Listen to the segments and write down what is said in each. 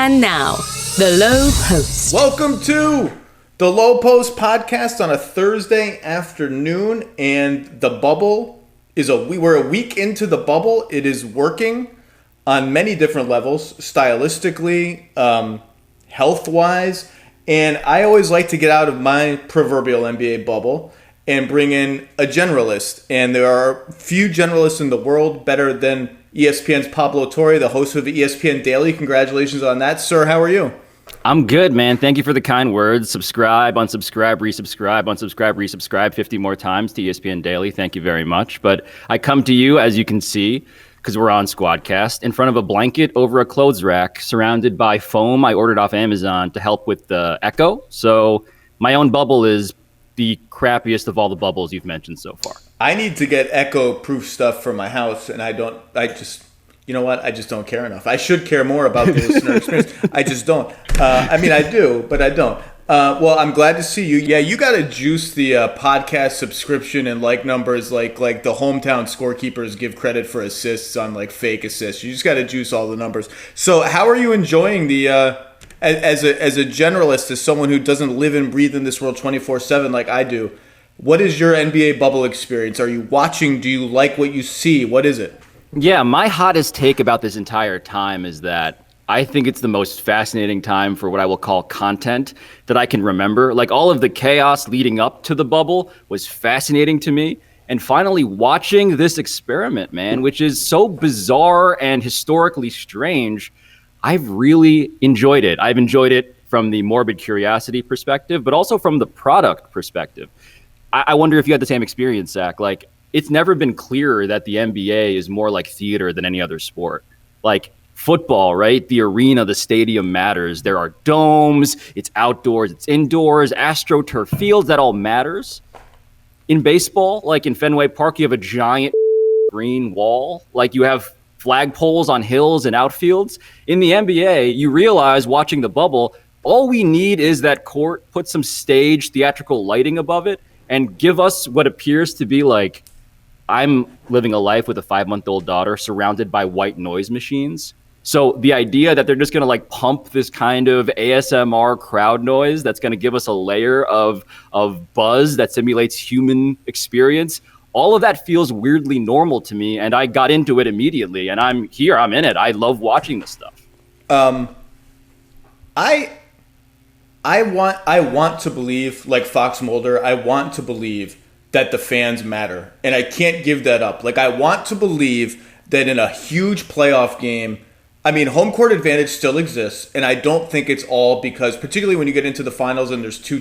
And now, the Lowe Post. Welcome to the Lowe Post podcast on a Thursday afternoon, and the bubble we're a week into the bubble. It is working on many different levels, stylistically, health-wise, and I always like to get out of my proverbial NBA bubble and bring in a generalist, and there are few generalists in the world better than ESPN's Pablo Torre, the host of ESPN Daily. Congratulations on that, sir. How are you? I'm good, man. Thank you for the kind words. Subscribe, unsubscribe, resubscribe, unsubscribe, resubscribe 50 more times to ESPN Daily. Thank you very much. But I come to you, as you can see, because we're on Squadcast, in front of a blanket over a clothes rack, surrounded by foam I ordered off Amazon to help with the echo. So my own bubble is the crappiest of all the bubbles you've mentioned so far. I need to get echo-proof stuff for my house, and you know what? I just don't care enough. I should care more about the listener experience. I just don't. I do, but I don't. Well, I'm glad to see you. Yeah, you got to juice the podcast subscription and like numbers like the hometown scorekeepers give credit for assists on like fake assists. You just got to juice all the numbers. So how are you enjoying the as a generalist, as someone who doesn't live and breathe in this world 24/7 like I do? What is your NBA bubble experience? Are you watching? Do you like what you see? What is it? Yeah, my hottest take about this entire time is that I think it's the most fascinating time for what I will call content that I can remember. Like, all of the chaos leading up to the bubble was fascinating to me. And finally watching this experiment, man, which is so bizarre and historically strange, I've really enjoyed it. I've enjoyed it from the morbid curiosity perspective, but also from the product perspective. I wonder if you had the same experience, Zach. Like, it's never been clearer that the NBA is more like theater than any other sport. Like football, right? The arena, the stadium matters. There are domes, it's outdoors, it's indoors, AstroTurf fields, that all matters. In baseball, like in Fenway Park, you have a giant green wall. Like, you have flagpoles on hills and outfields. In the NBA, you realize watching the bubble, all we need is that court, put some stage theatrical lighting above it, and give us what appears to be like, I'm living a life with a 5-month-old daughter surrounded by white noise machines. So the idea that they're just going to like pump this kind of ASMR crowd noise that's going to give us a layer of buzz that simulates human experience, all of that feels weirdly normal to me. And I got into it immediately, and I'm in it. I love watching this stuff. I want to believe, like Fox Mulder, I want to believe that the fans matter. And I can't give that up. Like, I want to believe that in a huge playoff game, I mean, home court advantage still exists. And I don't think it's all because, particularly when you get into the finals and there's 2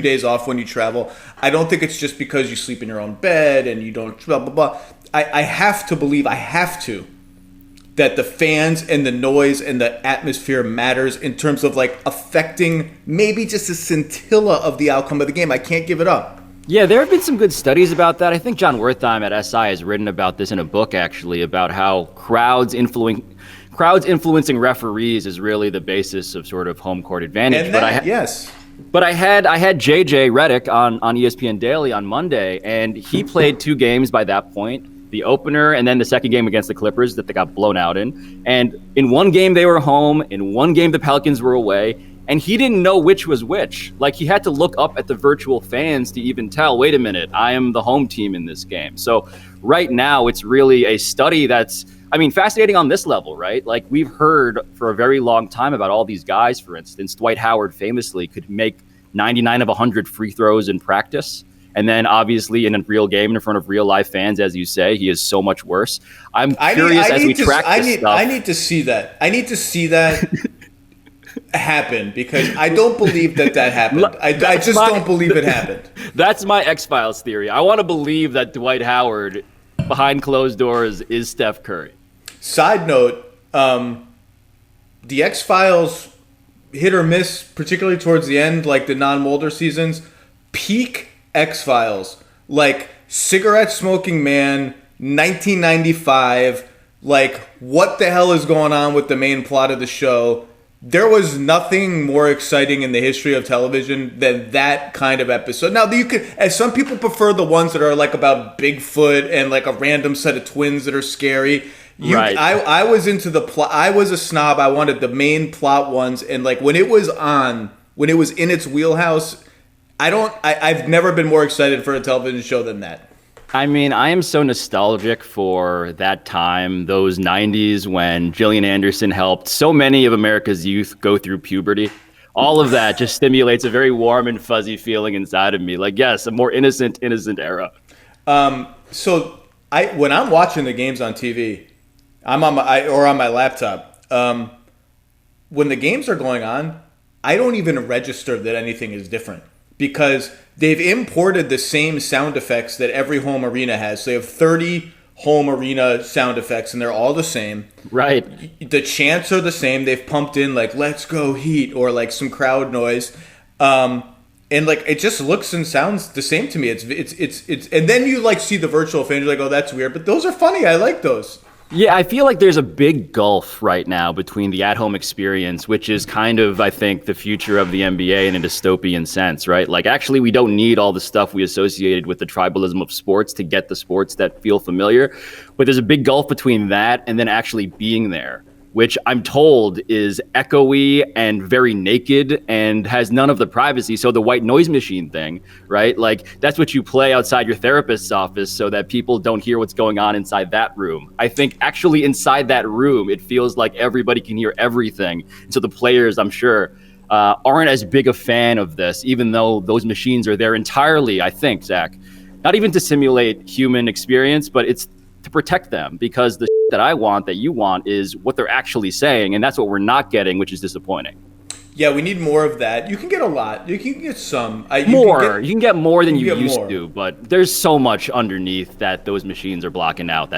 days off when you travel, I don't think it's just because you sleep in your own bed and you don't blah, blah, blah. I have to believe, that the fans and the noise and the atmosphere matters in terms of like affecting maybe just a scintilla of the outcome of the game. I can't give it up. Yeah, there have been some good studies about that. I think John Wertheim at SI has written about this in a book, actually, about how crowds influencing referees is really the basis of sort of home court advantage. And that, yes. But I had JJ Redick on ESPN Daily on Monday, and he played 2 games by that point. The opener and then the second game against the Clippers that they got blown out in. And in one game they were home, in one game the Pelicans were away, and he didn't know which was which. Like, he had to look up at the virtual fans to even tell, wait a minute, I am the home team in this game. So right now it's really a study that's, fascinating on this level, right? Like, we've heard for a very long time about all these guys. For instance, Dwight Howard famously could make 99 of 100 free throws in practice. And then, obviously, in a real game in front of real live fans, as you say, he is so much worse. I'm curious as we track this stuff. I need to see that. I need to see that happen, because I don't believe that happened. I just don't believe it happened. That's my X-Files theory. I want to believe that Dwight Howard, behind closed doors, is Steph Curry. Side note, the X-Files hit or miss, particularly towards the end, like the non-Mulder seasons, peak X-Files, like cigarette smoking man, 1995, like what the hell is going on with the main plot of the show? There was nothing more exciting in the history of television than that kind of episode. Now, you could, as some people prefer the ones that are like about Bigfoot and like a random set of twins that are scary. Right. I was into the plot. I was a snob. I wanted the main plot ones, and like when it was in its wheelhouse, I've never been more excited for a television show than that. I mean, I am so nostalgic for that time, those 90s when Gillian Anderson helped so many of America's youth go through puberty. All of that just stimulates a very warm and fuzzy feeling inside of me. Like, yes, a more innocent era. So when I'm watching the games on TV, I'm on my laptop. When the games are going on, I don't even register that anything is different because they've imported the same sound effects that every home arena has. So they have 30 home arena sound effects, and they're all the same. Right. The chants are the same. They've pumped in like "Let's go Heat" or like some crowd noise, and like it just looks and sounds the same to me. It's and then you like see the virtual fans, you're like, oh, that's weird, but those are funny. I like those. Yeah, I feel like there's a big gulf right now between the at-home experience, which is kind of, I think, the future of the NBA in a dystopian sense, right? Like, actually, we don't need all the stuff we associated with the tribalism of sports to get the sports that feel familiar. But there's a big gulf between that and then actually being there, which I'm told is echoey and very naked and has none of the privacy. So the white noise machine thing, right? Like that's what you play outside your therapist's office so that people don't hear what's going on inside that room. I think actually inside that room, it feels like everybody can hear everything. So the players, I'm sure, aren't as big a fan of this, even though those machines are there entirely, I think, Zach, not even to simulate human experience, but it's to protect them, because the that I want, that you want, is what they're actually saying, and that's what we're not getting, which is disappointing. Yeah, we need more of that. You can get a lot. You can get some. You can get more than you used to, but there's so much underneath that those machines are blocking out.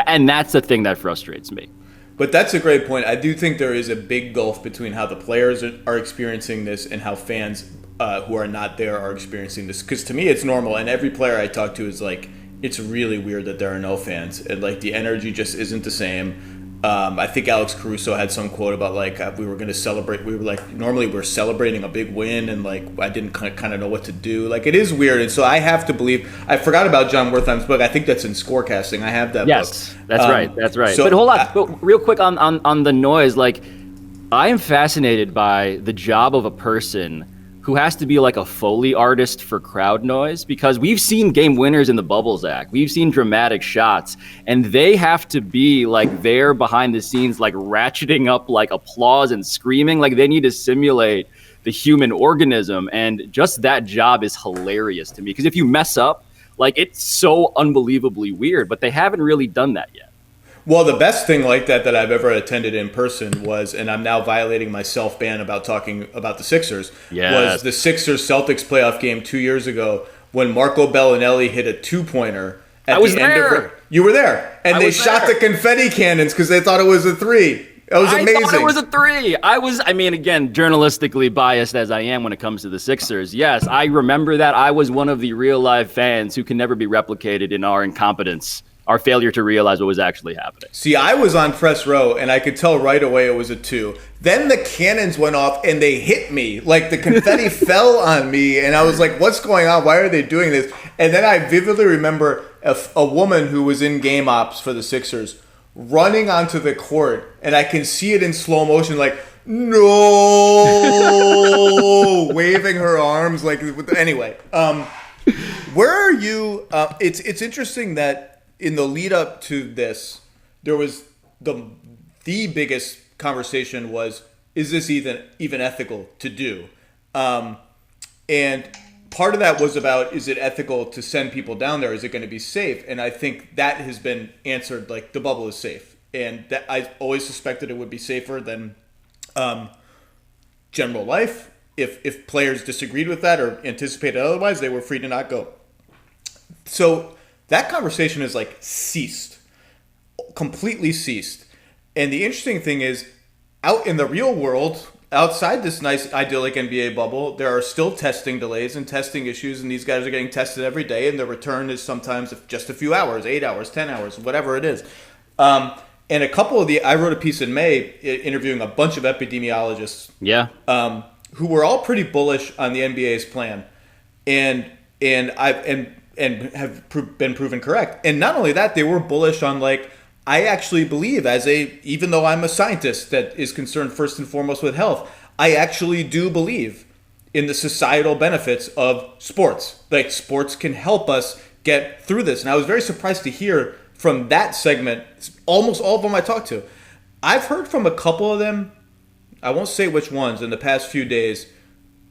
And that's the thing that frustrates me. But that's a great point. I do think there is a big gulf between how the players are experiencing this and how fans who are not there are experiencing this. Because to me, it's normal, and every player I talk to is like, it's really weird that there are no fans, and like the energy just isn't the same. I think Alex Caruso had some quote about like we were going to celebrate. We were like, normally we're celebrating a big win, and like I didn't kind of know what to do. Like it is weird, and so I have to believe. I forgot about John Wertheim's book. I think that's in Scorecasting. I have that book. Yes, that's right. That's right. So, but hold on, but real quick on the noise. Like I am fascinated by the job of a person who has to be like a Foley artist for crowd noise, because we've seen game winners in the bubble, Zach. We've seen dramatic shots, and they have to be like there behind the scenes, like ratcheting up like applause and screaming. Like they need to simulate the human organism, and just that job is hilarious to me, because if you mess up, like it's so unbelievably weird, but they haven't really done that yet. Well, the best thing like that I've ever attended in person was, and I'm now violating my self-ban about talking about the Sixers, was the Sixers-Celtics playoff game 2 years ago when Marco Bellinelli hit a two-pointer at the end of it. You were there. And they shot the confetti cannons because they thought it was a three. That was amazing. I thought it was a three. I mean, again, journalistically biased as I am when it comes to the Sixers, yes, I remember that. I was one of the real-life fans who can never be replicated in our incompetence, our failure to realize what was actually happening. See, I was on press row, and I could tell right away it was a two. Then the cannons went off, and they hit me. Like, the confetti fell on me, and I was like, what's going on? Why are they doing this? And then I vividly remember a woman who was in game ops for the Sixers running onto the court, and I can see it in slow motion, like, no, waving her arms. Like, anyway, where are you? It's interesting that in the lead up to this, there was the biggest conversation was, is this even ethical to do? And part of that was about, is it ethical to send people down there? Is it going to be safe? And I think that has been answered, like the bubble is safe. And that I always suspected it would be safer than general life. If players disagreed with that or anticipated otherwise, they were free to not go. So that conversation has like ceased, completely ceased. And the interesting thing is, out in the real world, outside this nice idyllic NBA bubble, there are still testing delays and testing issues, and these guys are getting tested every day, and the return is sometimes just a few hours, 8 hours, 10 hours, whatever it is. And a couple of I wrote a piece in May interviewing a bunch of epidemiologists, who were all pretty bullish on the NBA's plan, and have been proven correct. And not only that, they were bullish on like I actually believe, even though I'm a scientist that is concerned first and foremost with health, I actually do believe in the societal benefits of sports. Like, sports can help us get through this. And I was very surprised to hear from that segment, almost all of them I talked to. I've heard from a couple of them, I won't say which ones, in the past few days,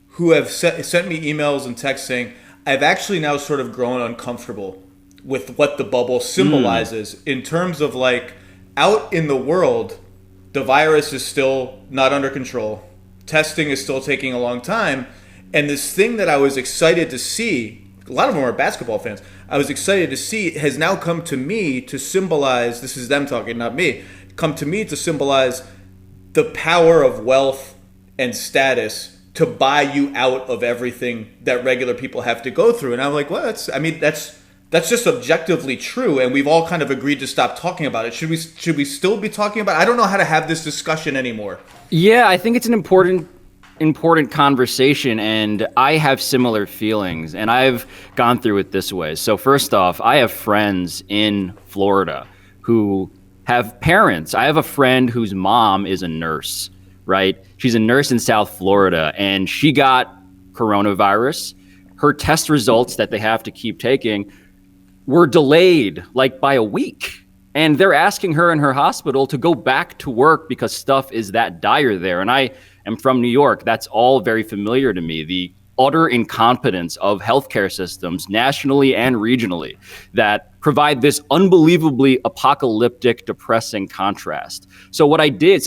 who have sent me emails and texts saying, I've actually now sort of grown uncomfortable with what the bubble symbolizes in terms of, like, out in the world, the virus is still not under control. Testing is still taking a long time. And this thing that I was excited to see, a lot of them are basketball fans, I was excited to see has now come to me to symbolize, this is them talking, not me, come to me to symbolize the power of wealth and status to buy you out of everything that regular people have to go through. And I'm like, well, that's just objectively true, and we've all kind of agreed to stop talking about it. Should we still be talking about it? I don't know how to have this discussion anymore. Yeah, I think it's an important conversation, and I have similar feelings, and I've gone through it this way. So first off, I have friends in Florida who have parents. I have a friend whose mom is a nurse, right? She's a nurse in South Florida, and she got coronavirus. Her test results that they have to keep taking were delayed like by a week. And they're asking her in her hospital to go back to work because stuff is that dire there. And I am from New York. That's all very familiar to me. The utter incompetence of healthcare systems nationally and regionally that provide this unbelievably apocalyptic, depressing contrast. So what I did,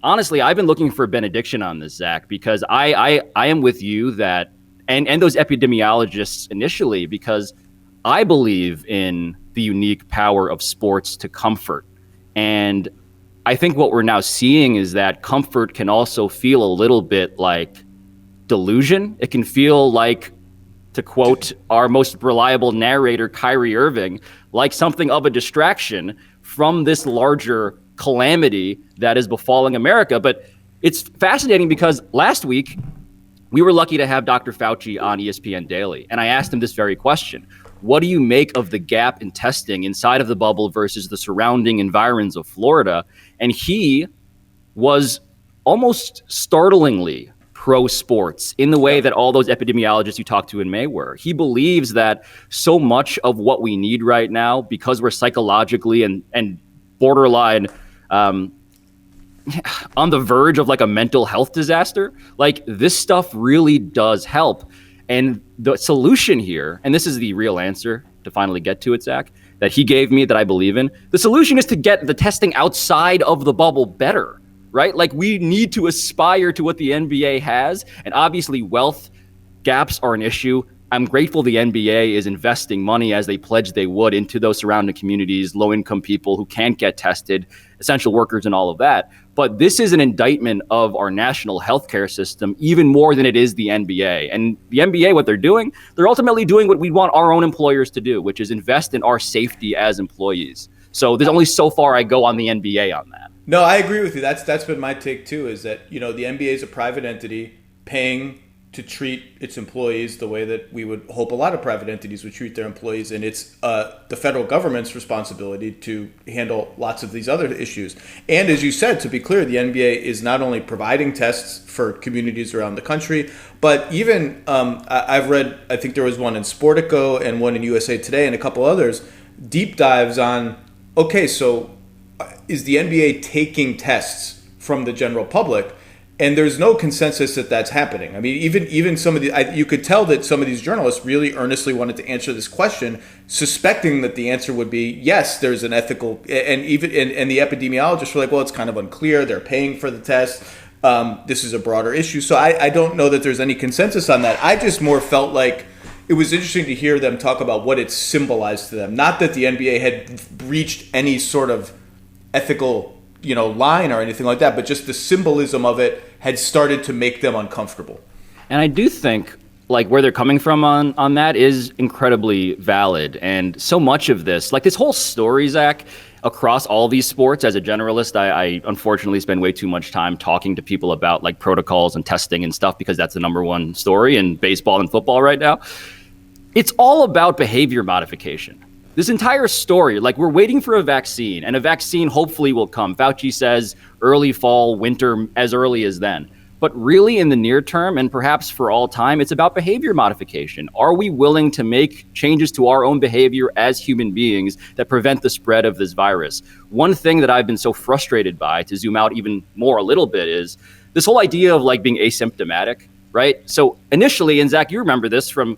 honestly, I've been looking for a benediction on this, Zach, because I am with you that, and those epidemiologists initially, because I believe in the unique power of sports to comfort. And I think what we're now seeing is that comfort can also feel a little bit like delusion. It can feel like, to quote our most reliable narrator, Kyrie Irving, like something of a distraction from this larger calamity that is befalling America. But it's fascinating because last week we were lucky to have Dr. Fauci on ESPN Daily. And I asked him this very question. What do you make of the gap in testing inside of the bubble versus the surrounding environs of Florida? And he was almost startlingly pro-sports in the way that all those epidemiologists you talked to in May were. He believes that so much of what we need right now, because we're psychologically and borderline on the verge of like a mental health disaster, like this stuff really does help. And the solution here, and this is the real answer to finally get to it, Zach, that he gave me that I believe in, the solution is to get the testing outside of the bubble better, right? Like we need to aspire to what the NBA has, and obviously wealth gaps are an issue. I'm grateful the NBA is investing money as they pledged they would into those surrounding communities, low-income people who can't get tested, essential workers and all of that. But this is an indictment of our national healthcare system even more than it is the NBA. And the NBA, what they're doing, they're ultimately doing what we want our own employers to do, which is invest in our safety as employees. So there's only so far I go on the NBA on that. No, I agree with you. That's been my take too, is that, the NBA is a private entity paying to treat its employees the way that we would hope a lot of private entities would treat their employees. And it's the federal government's responsibility to handle lots of these other issues. And as you said, to be clear, the NBA is not only providing tests for communities around the country, but even I've read, I think there was one in Sportico and one in USA Today and a couple others, deep dives on, okay, so is the NBA taking tests from the general public? And there's no consensus that that's happening. I mean, even some of you could tell that some of these journalists really earnestly wanted to answer this question, suspecting that the answer would be yes. There's an ethical, and the epidemiologists were like, well, it's kind of unclear. They're paying for the test. This is a broader issue, so I don't know that there's any consensus on that. I just more felt like it was interesting to hear them talk about what it symbolized to them. Not that the NBA had reached any sort of ethical line or anything like that, but just the symbolism of it had started to make them uncomfortable. And I do think like where they're coming from on that is incredibly valid. And so much of this, like this whole story, Zach, across all these sports, as a generalist, I unfortunately spend way too much time talking to people about like protocols and testing and stuff because that's the number one story in baseball and football right now. It's all about behavior modification. This entire story, like we're waiting for a vaccine, and a vaccine hopefully will come. Fauci says early fall, winter, as early as then. But really in the near term, and perhaps for all time, it's about behavior modification. Are we willing to make changes to our own behavior as human beings that prevent the spread of this virus? One thing that I've been so frustrated by, to zoom out even more a little bit, is this whole idea of like being asymptomatic, right? So initially, and Zach, you remember this from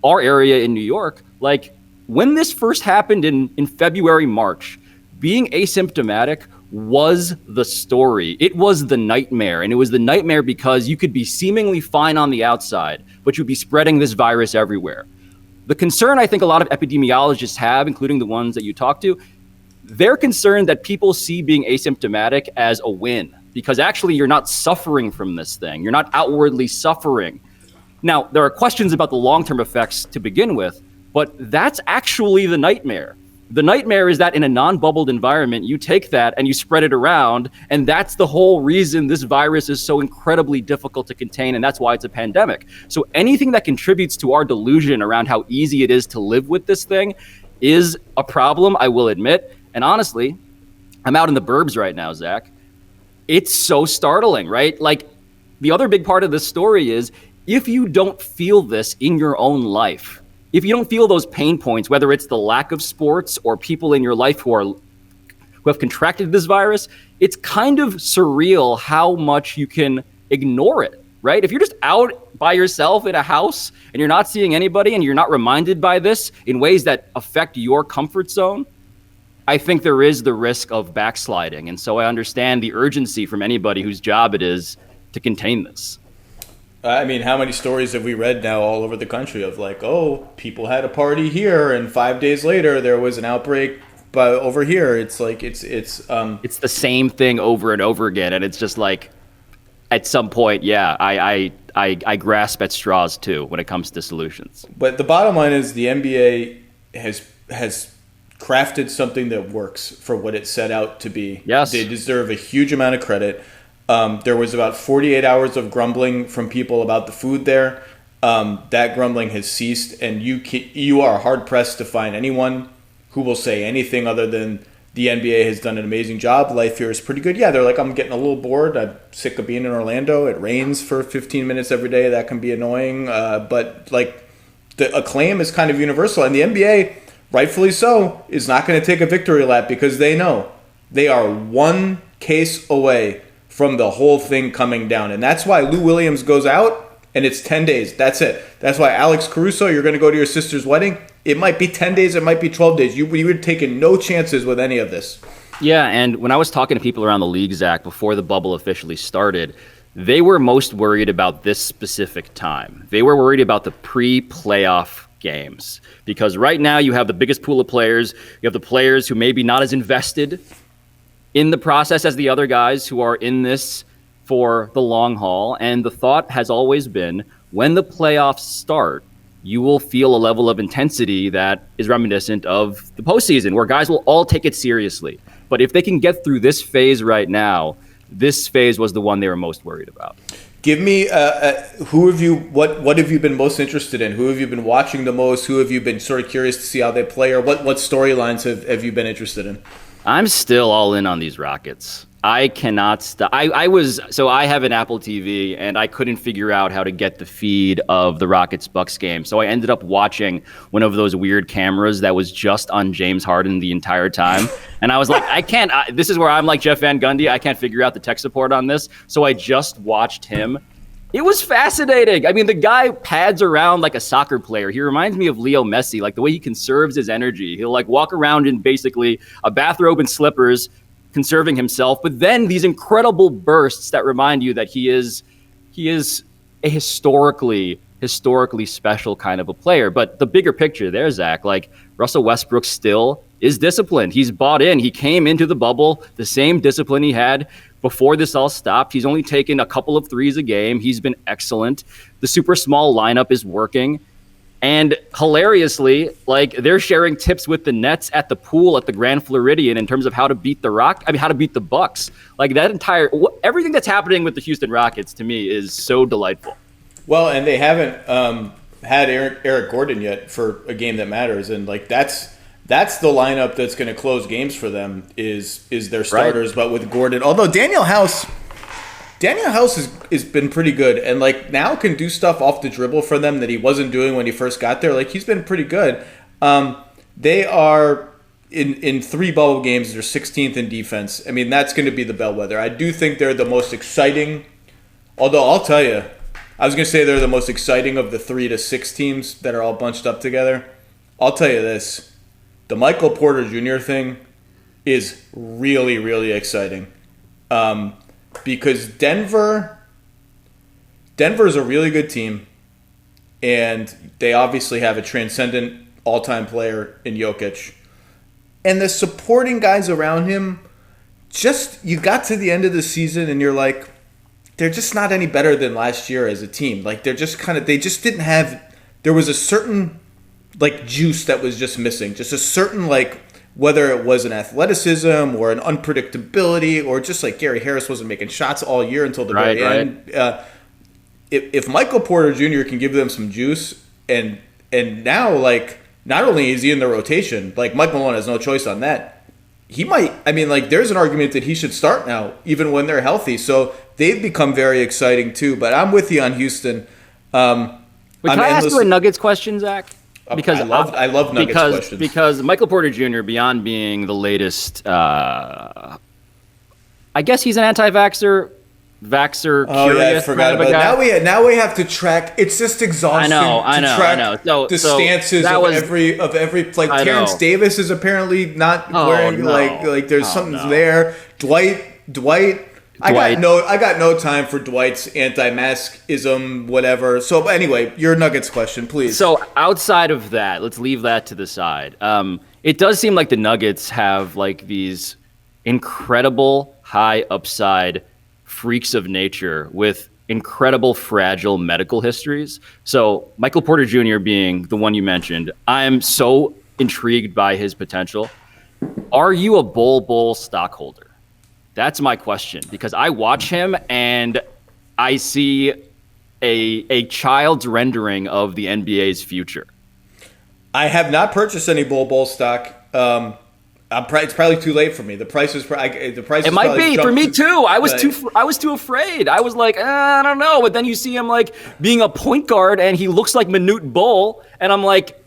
our area in New York, like when this first happened in February, March, being asymptomatic was the story. It was the nightmare. And it was the nightmare because you could be seemingly fine on the outside, but you'd be spreading this virus everywhere. The concern I think a lot of epidemiologists have, including the ones that you talk to, they're concerned that people see being asymptomatic as a win because actually you're not suffering from this thing. You're not outwardly suffering. Now, there are questions about the long-term effects to begin with, but that's actually the nightmare. The nightmare is that in a non-bubbled environment, you take that and you spread it around, and that's the whole reason this virus is so incredibly difficult to contain, and that's why it's a pandemic. So anything that contributes to our delusion around how easy it is to live with this thing is a problem, I will admit. And honestly, I'm out in the burbs right now, Zach. It's so startling, right? Like, the other big part of this story is if you don't feel this in your own life, if you don't feel those pain points, whether it's the lack of sports or people in your life who have contracted this virus, it's kind of surreal how much you can ignore it, right? If you're just out by yourself in a house and you're not seeing anybody and you're not reminded by this in ways that affect your comfort zone, I think there is the risk of backsliding. And so I understand the urgency from anybody whose job it is to contain this. I mean, how many stories have we read now all over the country of like, oh, people had a party here, and 5 days later there was an outbreak over here? It's like it's the same thing over and over again, and it's just like, at some point, yeah, I grasp at straws too when it comes to solutions. But the bottom line is the NBA has crafted something that works for what it set out to be. Yes, they deserve a huge amount of credit. There was about 48 hours of grumbling from people about the food there. That grumbling has ceased, and you are hard-pressed to find anyone who will say anything other than the NBA has done an amazing job. Life here is pretty good. Yeah, they're like, I'm getting a little bored. I'm sick of being in Orlando. It rains for 15 minutes every day. That can be annoying. But like the acclaim is kind of universal, and the NBA, rightfully so, is not going to take a victory lap because they know they are one case away from the whole thing coming down. And that's why Lou Williams goes out, and it's 10 days. That's it. That's why Alex Caruso, you're going to go to your sister's wedding. It might be 10 days. It might be 12 days. You were taking no chances with any of this. Yeah, and when I was talking to people around the league, Zach, before the bubble officially started, they were most worried about this specific time. They were worried about the pre-playoff games. Because right now you have the biggest pool of players. You have the players who may be not as invested in the process as the other guys who are in this for the long haul. And the thought has always been, when the playoffs start, you will feel a level of intensity that is reminiscent of the postseason, where guys will all take it seriously. But if they can get through this phase right now, this phase was the one they were most worried about. Give me what have you been most interested in? Who have you been watching the most? Who have you been sort of curious to see how they play? Or what storylines have you been interested in? I'm still all in on these Rockets. I cannot stop. I have an Apple TV, and I couldn't figure out how to get the feed of the Rockets-Bucks game. So I ended up watching one of those weird cameras that was just on James Harden the entire time. And I was like, I can't. This is where I'm like Jeff Van Gundy. I can't figure out the tech support on this. So I just watched him. It was fascinating. I mean, the guy pads around like a soccer player. He reminds me of Leo Messi, like the way he conserves his energy. He'll like walk around in basically a bathrobe and slippers, conserving himself, but then these incredible bursts that remind you that he is a historically special kind of a player. But the bigger picture there, Zach, like Russell Westbrook still is disciplined. He's bought in. He came into the bubble the same discipline he had before this all stopped. He's only taken a couple of threes a game. He's been excellent. The super small lineup is working. And hilariously, like they're sharing tips with the Nets at the pool at the Grand Floridian in terms of how to beat how to beat the Bucks. Like that everything that's happening with the Houston Rockets to me is so delightful. Well, and they haven't had Eric Gordon yet for a game that matters, and like that's the lineup that's going to close games for them is their starters. Right. But with Gordon, although Daniel House has been pretty good, and like now can do stuff off the dribble for them that he wasn't doing when he first got there. Like he's been pretty good. They are in 3 bubble games. They're 16th in defense. I mean, that's going to be the bellwether. I do think they're the most exciting. Although I'll tell you, I was going to say they're the most exciting of the 3 to 6 teams that are all bunched up together. I'll tell you this. The Michael Porter Jr. thing is really, really exciting. Because Denver's a really good team, and they obviously have a transcendent all-time player in Jokic. And the supporting guys around him, just you got to the end of the season and you're like, they're just not any better than last year as a team. Like they just didn't have, there was a certain like juice that was just missing. Just a certain like, whether it was an athleticism or an unpredictability or just like Gary Harris wasn't making shots all year until the very end. If Michael Porter Jr. can give them some juice and now like not only is he in the rotation, like Mike Malone has no choice on that. He might, I mean like there's an argument that he should start now even when they're healthy. So they've become very exciting too. But I'm with you on Houston. Can I ask you a Nuggets question, Zach? Because I love Nuggets questions. Because Michael Porter Jr., beyond being the latest, I guess he's an anti-vaxxer, curious. I forgot about it. Now we have to track. It's just exhausting to track the stances of every like Terrence Davis is apparently not wearing like there's something there. Dwight. I got no time for Dwight's anti-maskism, whatever. So anyway, your Nuggets question, please. So outside of that, let's leave that to the side. It does seem like the Nuggets have like these incredible high upside freaks of nature with incredible fragile medical histories. So Michael Porter Jr. being the one you mentioned, I'm so intrigued by his potential. Are you a Bull stockholder? That's my question, because I watch him and I see a child's rendering of the NBA's future. I have not purchased any Bull stock. It's probably too late for me. The price is It might be for me too. I was too afraid. I was like, I don't know. But then you see him like being a point guard, and he looks like Manute Bol, and I'm like,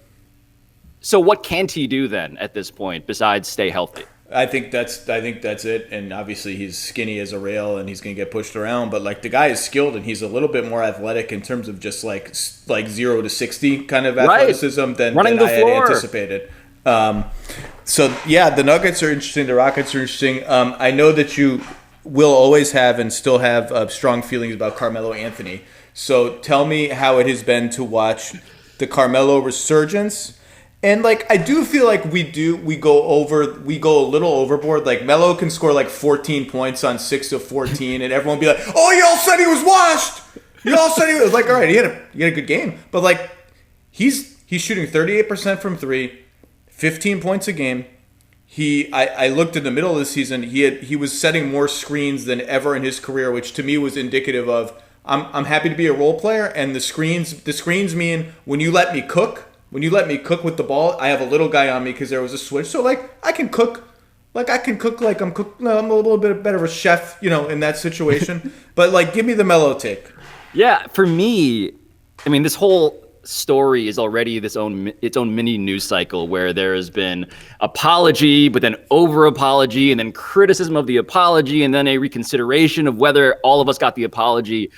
so what can't he do then at this point besides stay healthy? I think that's it. And obviously he's skinny as a rail and he's going to get pushed around. But like the guy is skilled and he's a little bit more athletic in terms of just like 0 to 60 kind of athleticism than I had anticipated. So yeah, the Nuggets are interesting. The Rockets are interesting. I know that you will always have and still have strong feelings about Carmelo Anthony. So tell me how it has been to watch the Carmelo resurgence. And like I do feel like we go a little overboard. Like Melo can score like 14 points on 6 of 14, and everyone will be like, "Oh, y'all said he was washed. Y'all said he was like, all right, he had a good game." But like he's shooting 38% from 3, 15 points a game. I looked in the middle of the season. He was setting more screens than ever in his career, which to me was indicative of I'm happy to be a role player, and the screens mean when you let me cook. When you let me cook with the ball, I have a little guy on me because there was a switch. So, like, I can cook like I'm a little bit better of a chef, in that situation. But, like, give me the Melo take. Yeah, for me, I mean, this whole story is already its own mini news cycle where there has been apology, but then over-apology, and then criticism of the apology, and then a reconsideration of whether all of us got the apology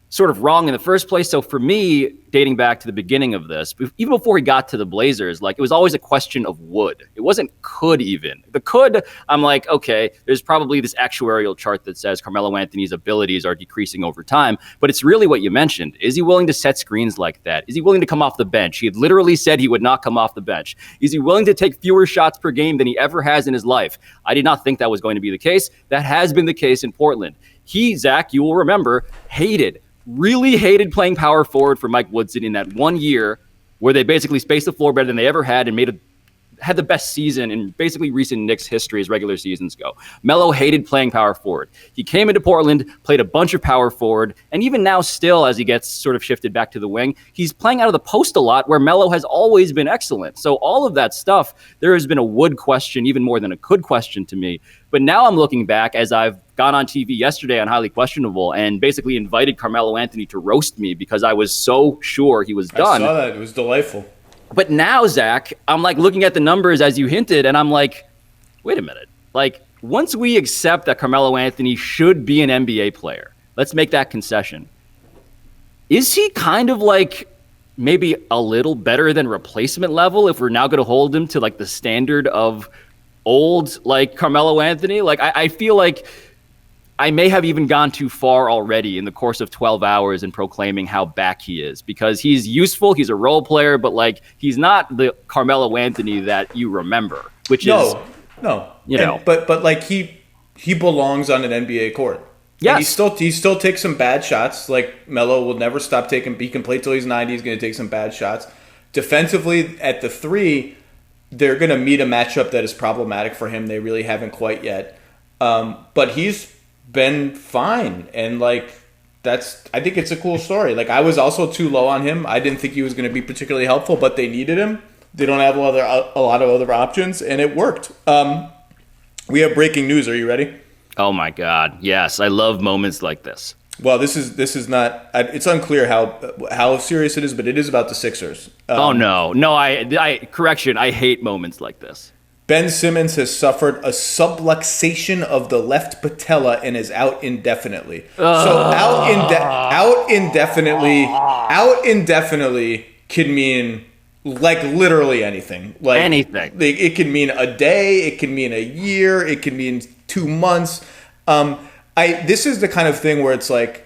sort of wrong in the first place. So for me, dating back to the beginning of this, even before he got to the Blazers, like it was always a question of would. It wasn't could even. The could, I'm like, okay, there's probably this actuarial chart that says Carmelo Anthony's abilities are decreasing over time, but it's really what you mentioned. Is he willing to set screens like that? Is he willing to come off the bench? He had literally said he would not come off the bench. Is he willing to take fewer shots per game than he ever has in his life? I did not think that was going to be the case. That has been the case in Portland. Zach, you will remember, really hated playing power forward for Mike Woodson in that 1 year where they basically spaced the floor better than they ever had and had the best season in basically recent Knicks history as regular seasons go. Melo hated playing power forward. He came into Portland, played a bunch of power forward, and even now still, as he gets sort of shifted back to the wing, he's playing out of the post a lot where Melo has always been excellent. So all of that stuff, there has been a would question even more than a could question to me. But now I'm looking back as I've gone on TV yesterday on Highly Questionable and basically invited Carmelo Anthony to roast me because I was so sure he was done. I saw that. It was delightful. But now, Zach, I'm like looking at the numbers as you hinted, and I'm like, wait a minute. Like, once we accept that Carmelo Anthony should be an NBA player, let's make that concession. Is he kind of like maybe a little better than replacement level if we're now going to hold him to like the standard of old like Carmelo Anthony? Like, I feel like I may have even gone too far already in the course of 12 hours in proclaiming how back he is, because he's useful. He's a role player, but like he's not the Carmelo Anthony that you remember, which is you know, but like he belongs on an NBA court. Yes. And he still takes some bad shots. Like Melo will never stop taking. He can play till he's 90. He's going to take some bad shots. Defensively at the three, they're going to meet a matchup that is problematic for him. They really haven't quite yet. But he's been fine, and like I think it's a cool story. Like I was also too low on him. I didn't think he was going to be particularly helpful, but they needed him. They don't have a lot of other options, and it worked. We have breaking news. Are you ready? Oh my God, yes! I love moments like this. Well, this is not. It's unclear how serious it is, but it is about the Sixers. No! I correction. I hate moments like this. Ben Simmons has suffered a subluxation of the left patella and is out indefinitely. So out indefinitely can mean like literally anything. Like anything. It can mean a day. It can mean a year. It can mean 2 months. This is the kind of thing where it's like,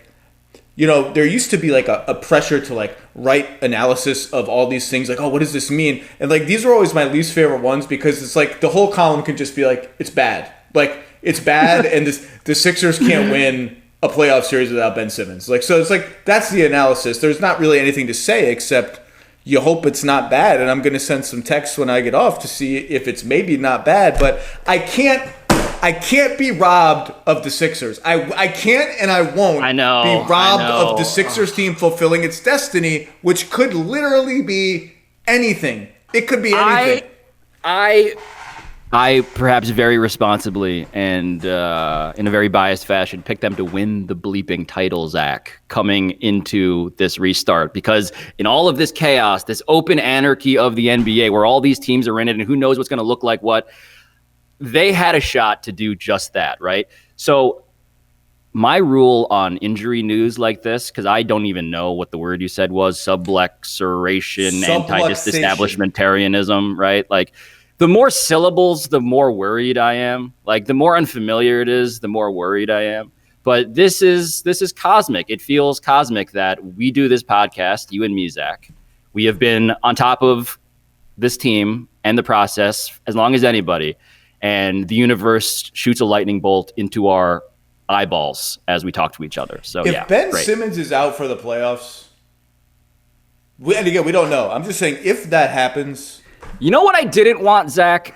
you know, there used to be like a pressure to like write analysis of all these things. Like, oh, what does this mean? And like, these are always my least favorite ones because it's like the whole column can just be like, it's bad. Like, it's bad. And the Sixers can't win a playoff series without Ben Simmons. Like, so it's like, that's the analysis. There's not really anything to say except you hope it's not bad. And I'm going to send some texts when I get off to see if it's maybe not bad, but I can't be robbed of the Sixers. I can't and I won't be robbed of the Sixers team fulfilling its destiny, which could literally be anything. It could be anything. I perhaps very responsibly and in a very biased fashion picked them to win the bleeping title, Zach, coming into this restart. Because in all of this chaos, this open anarchy of the NBA where all these teams are in it and who knows what's going to look like what, they had a shot to do just that, right? So my rule on injury news like this, because I don't even know what the word you said was, subluxation, anti-disestablishmentarianism, right? Like the more syllables, the more worried I am. Like the more unfamiliar it is, the more worried I am. But this is cosmic. It feels cosmic that we do this podcast, you and me, Zach. We have been on top of this team and the process as long as anybody. And the universe shoots a lightning bolt into our eyeballs as we talk to each other. So if Ben Simmons is out for the playoffs, and again, we don't know. I'm just saying if that happens. You know what I didn't want, Zach?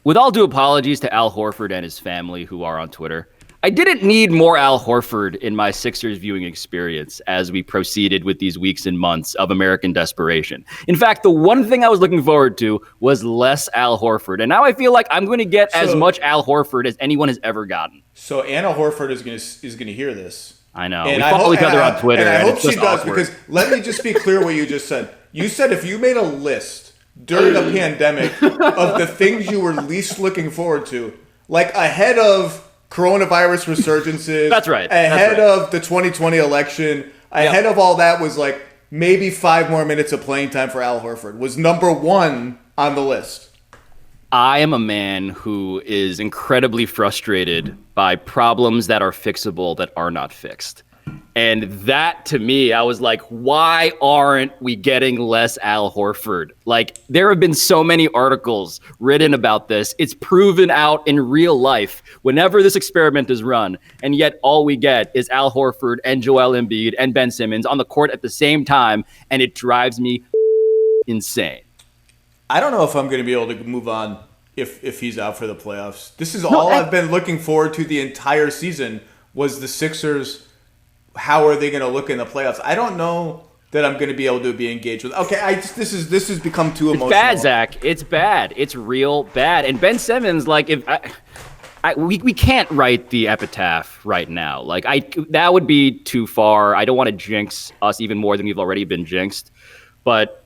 With all due apologies to Al Horford and his family who are on Twitter, I didn't need more Al Horford in my Sixers viewing experience as we proceeded with these weeks and months of American desperation. In fact, the one thing I was looking forward to was less Al Horford. And now I feel like I'm going to get as much Al Horford as anyone has ever gotten. So Anna Horford is going to hear this. I know. And we follow each other on Twitter. And I hope she does awkward. Because let me just be clear what you just said. You said if you made a list during a pandemic of the things you were least looking forward to, like ahead of coronavirus resurgences. That's right. Ahead of the 2020 election, ahead of all that was like maybe 5 more minutes of playing time for Al Horford was number 1 on the list. I am a man who is incredibly frustrated by problems that are fixable that are not fixed. And that, to me, I was like, why aren't we getting less Al Horford? Like, there have been so many articles written about this. It's proven out in real life whenever this experiment is run. And yet all we get is Al Horford and Joel Embiid and Ben Simmons on the court at the same time. And it drives me insane. I don't know if I'm going to be able to move on if he's out for the playoffs. This is all I've been looking forward to the entire season was the Sixers. How are they going to look in the playoffs? I don't know that I'm going to be able to be engaged with. Okay, this has become too emotional. It's bad, Zach. It's bad. It's real bad. And Ben Simmons, like, if we can't write the epitaph right now. Like, that would be too far. I don't want to jinx us even more than we've already been jinxed. But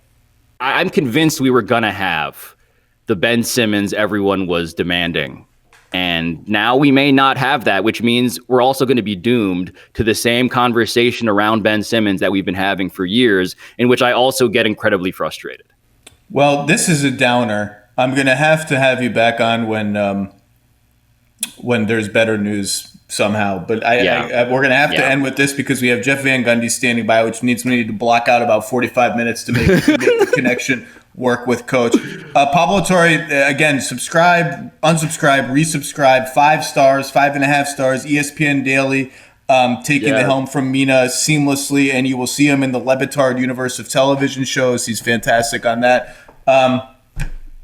I'm convinced we were going to have the Ben Simmons everyone was demanding. And now we may not have that, which means we're also going to be doomed to the same conversation around Ben Simmons that we've been having for years, in which I also get incredibly frustrated. Well, this is a downer. I'm going to have you back on when there's better news somehow. But we're going to have to end with this because we have Jeff Van Gundy standing by, which means we need to block out about 45 minutes to make the connection work with Coach. Pablo Torre, again, subscribe, unsubscribe, resubscribe, 5 stars, 5.5 stars, ESPN Daily, taking the helm from Mina seamlessly, and you will see him in the Le Batard universe of television shows. He's fantastic on that.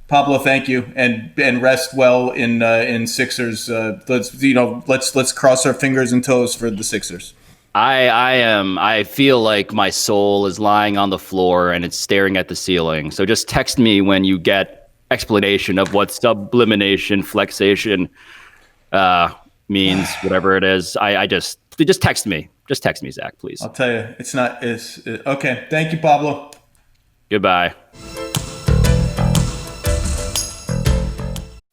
Pablo, thank you, and rest well in Sixers. Let's cross our fingers and toes for the Sixers. I feel like my soul is lying on the floor and it's staring at the ceiling. So just text me when you get explanation of what sublimination flexation means, whatever it is. Just text me. Just text me, Zach, please. I'll tell you, it's okay. Thank you, Pablo. Goodbye.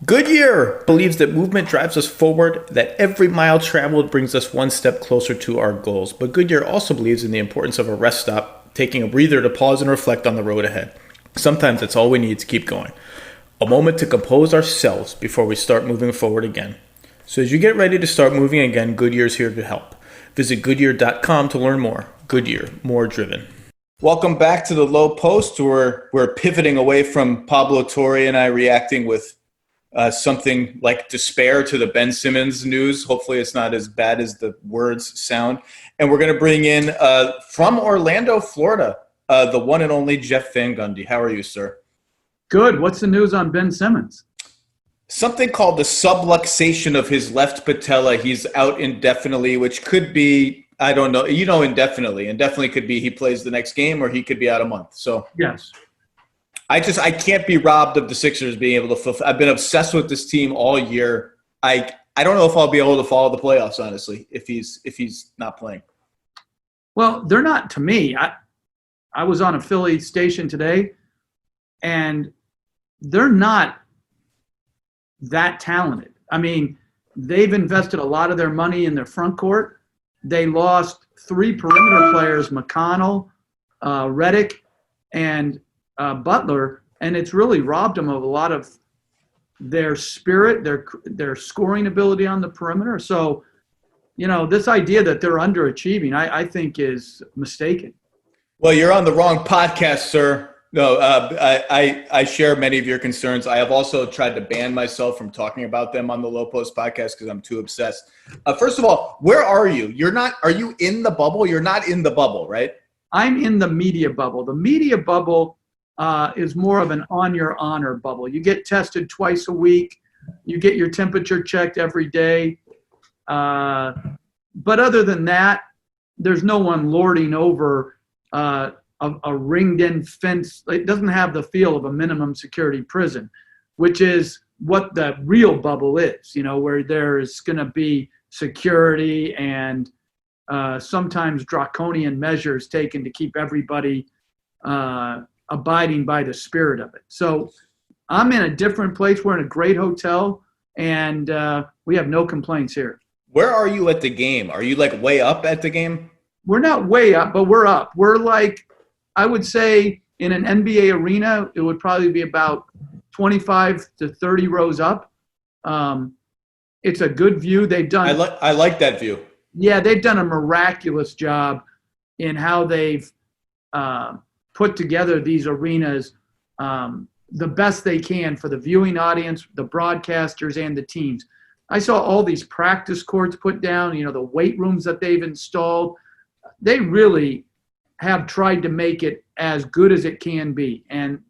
Goodyear believes that movement drives us forward, that every mile traveled brings us one step closer to our goals. But Goodyear also believes in the importance of a rest stop, taking a breather to pause and reflect on the road ahead. Sometimes that's all we need to keep going. A moment to compose ourselves before we start moving forward again. So as you get ready to start moving again, Goodyear's here to help. Visit Goodyear.com to learn more. Goodyear, more driven. Welcome back to the Lowe Post. We're pivoting away from Pablo Torre and I reacting with something like despair to the Ben Simmons news. Hopefully it's not as bad as the words sound. And we're going to bring in from Orlando, Florida, the one and only Jeff Van Gundy. How are you, sir? Good. What's the news on Ben Simmons? Something called the subluxation of his left patella. He's out indefinitely, which could be, I don't know, indefinitely. Indefinitely could be he plays the next game or he could be out a month. So yes. I can't be robbed of the Sixers being able to fulfill. I've been obsessed with this team all year. I don't know if I'll be able to follow the playoffs, honestly, if he's not playing. Well, they're not to me. I was on a Philly station today, and they're not that talented. I mean, they've invested a lot of their money in their front court. They lost 3 perimeter players, McConnell, Redick, and Butler, and it's really robbed them of a lot of their spirit, their scoring ability on the perimeter. So, this idea that they're underachieving, I think is mistaken. Well, you're on the wrong podcast, sir. No, I share many of your concerns. I have also tried to ban myself from talking about them on the Lowe Post podcast because I'm too obsessed. First of all, where are you? Are you in the bubble? You're not in the bubble, right? I'm in the media bubble. The media bubble is more of an on your honor bubble. You get tested twice a week. You get your temperature checked every day. But other than that, there's no one lording over a ringed-in fence. It doesn't have the feel of a minimum security prison, which is what the real bubble is, where there's going to be security and sometimes draconian measures taken to keep everybody abiding by the spirit of it. So I'm in a different place. We're in a great hotel, and we have no complaints here. Where are you at the game? Are you like way up at the game? We're not way up, but we're up. We're like, I would say in an NBA arena, it would probably be about 25 to 30 rows up. It's a good view. They've done. I like that view. Yeah, they've done a miraculous job in how they've put together these arenas the best they can for the viewing audience, the broadcasters, and the teams. I saw all these practice courts put down, the weight rooms that they've installed. They really have tried to make it as good as it can be. And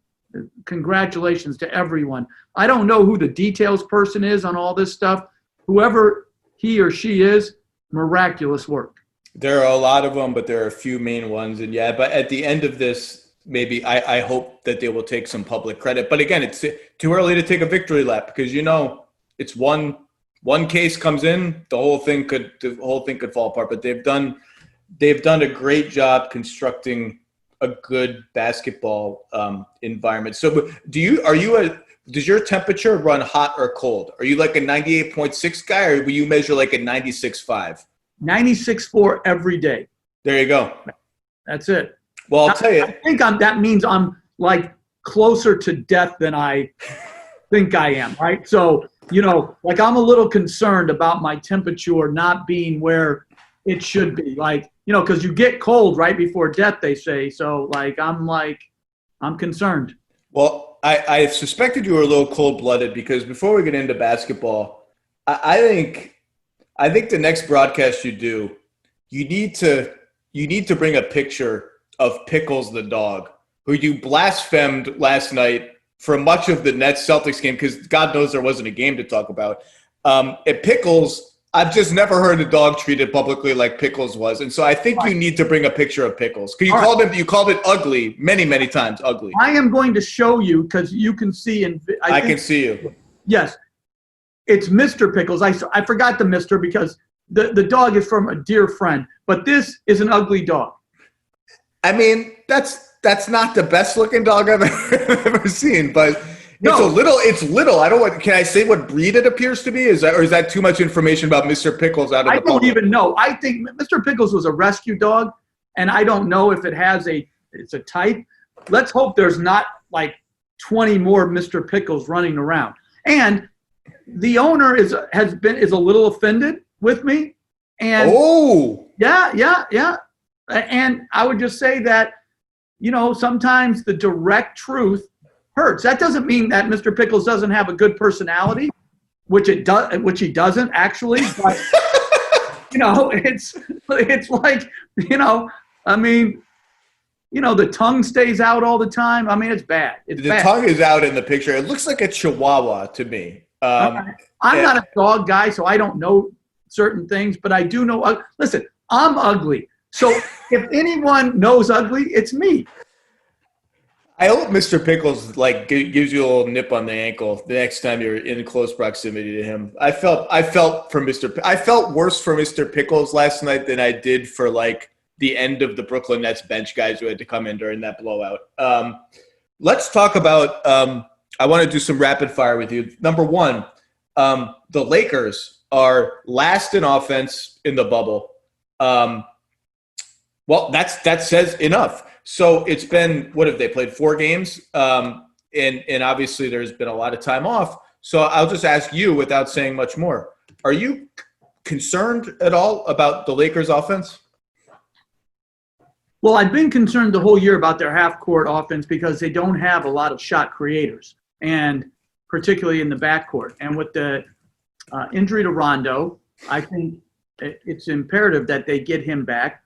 Congratulations to everyone. I don't know who the details person is on all this stuff. Whoever he or she is, miraculous work. There are a lot of them, but there are a few main ones. And yeah, but at the end of this, maybe I hope that they will take some public credit. But again, it's too early to take a victory lap because, it's one case comes in, the whole thing could fall apart. But they've done a great job constructing a good basketball environment. So does your temperature run hot or cold? Are you like a 98.6 guy, or will you measure like a 96.5? 96.4 every day. There you go. That's it. Well, I'll tell you. I think that means I'm like closer to death than I think I am, right? So, like I'm a little concerned about my temperature not being where it should be. Like, because you get cold right before death, they say. So, I'm concerned. Well, I suspected you were a little cold-blooded because before we get into basketball, I think the next broadcast you do, you need to bring a picture of Pickles the dog, who you blasphemed last night for much of the Nets Celtics game because God knows there wasn't a game to talk about. At Pickles, I've just never heard a dog treated publicly like Pickles was, and so I think you need to bring a picture of Pickles because you called it ugly many, many times. Ugly. I am going to show you because you can see, and I can see you. Yes, it's Mr. Pickles. I forgot the Mr. because the dog is from a dear friend, but this is an ugly dog. I mean, that's not the best looking dog I've ever seen, but. No. It's little. I don't want. Can I say what breed it appears to be? Is that too much information about Mr. Pickles out of the I don't even know. I think Mr. Pickles was a rescue dog, and I don't know if it's a type. Let's hope there's not like 20 more Mr. Pickles running around. And the owner is a little offended with me. And yeah. And I would just say that, sometimes the direct truth hurts. That doesn't mean that Mr. Pickles doesn't have a good personality, which he doesn't actually. But it's like I mean, the tongue stays out all the time. I mean, it's bad. The tongue is out in the picture. It looks like a Chihuahua to me. I'm not a dog guy, so I don't know certain things, but I do know. Listen, I'm ugly, so if anyone knows ugly, it's me. I hope Mr. Pickles gives you a little nip on the ankle the next time you're in close proximity to him. I felt worse for Mr. Pickles last night than I did for the end of the Brooklyn Nets bench guys who had to come in during that blowout. Let's talk about. I want to do some rapid fire with you. Number one, the Lakers are last in offense in the bubble. Well, that says enough. So it's been, what have they played, 4 games? And obviously there's been a lot of time off. So I'll just ask you without saying much more. Are you concerned at all about the Lakers offense? Well, I've been concerned the whole year about their half-court offense because they don't have a lot of shot creators, and particularly in the backcourt. And with the injury to Rondo, I think it's imperative that they get him back.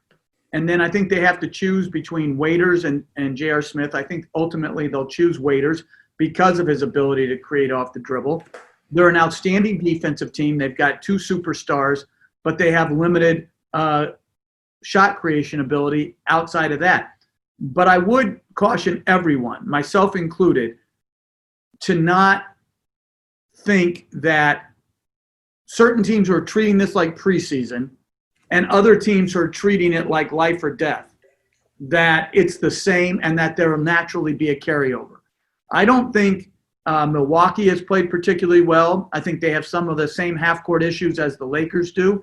And then I think they have to choose between Waiters and J.R. Smith. I think ultimately they'll choose Waiters because of his ability to create off the dribble. They're an outstanding defensive team. They've got 2 superstars, but they have limited shot creation ability outside of that. But I would caution everyone, myself included, to not think that certain teams are treating this like preseason and other teams are treating it like life or death, that it's the same and that there will naturally be a carryover. I don't think Milwaukee has played particularly well. I think they have some of the same half-court issues as the Lakers do.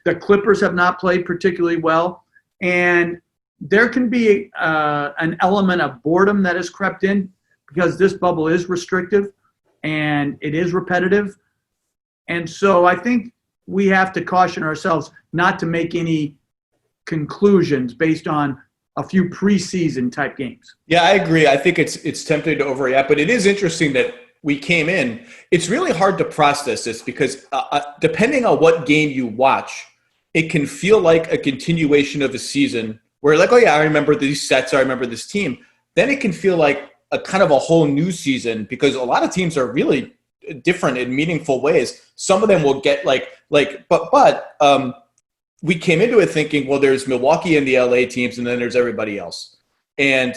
The Clippers have not played particularly well. And there can be an element of boredom that has crept in because this bubble is restrictive and it is repetitive. And so I think we have to caution ourselves not to make any conclusions based on a few preseason type games. Yeah, I agree. I think it's tempting to overreact, but it is interesting that we came in. It's really hard to process this because depending on what game you watch, it can feel like a continuation of a season where oh yeah, I remember these sets, I remember this team. Then it can feel like a kind of a whole new season, because a lot of teams are really different in meaningful ways. Some of them will get but we came into it thinking, well, there's Milwaukee and the LA teams, and then there's everybody else. And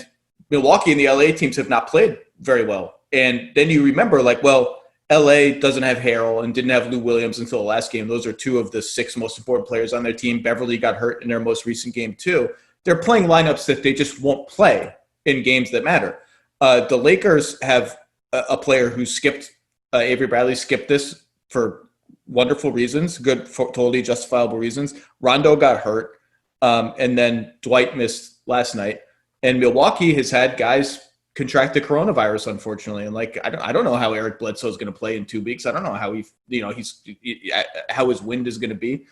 Milwaukee and the LA teams have not played very well. And then you remember, LA doesn't have Harrell and didn't have Lou Williams until the last game. Those are two of the 6 most important players on their team. Beverly got hurt in their most recent game too. They're playing lineups that they just won't play in games that matter. The Lakers have a player who skipped, Avery Bradley skipped this for wonderful reasons, totally justifiable reasons. Rondo got hurt, and then Dwight missed last night. And Milwaukee has had guys contract the coronavirus, unfortunately. And I don't know how Eric Bledsoe is going to play in 2 weeks. I don't know how how his wind is going to be.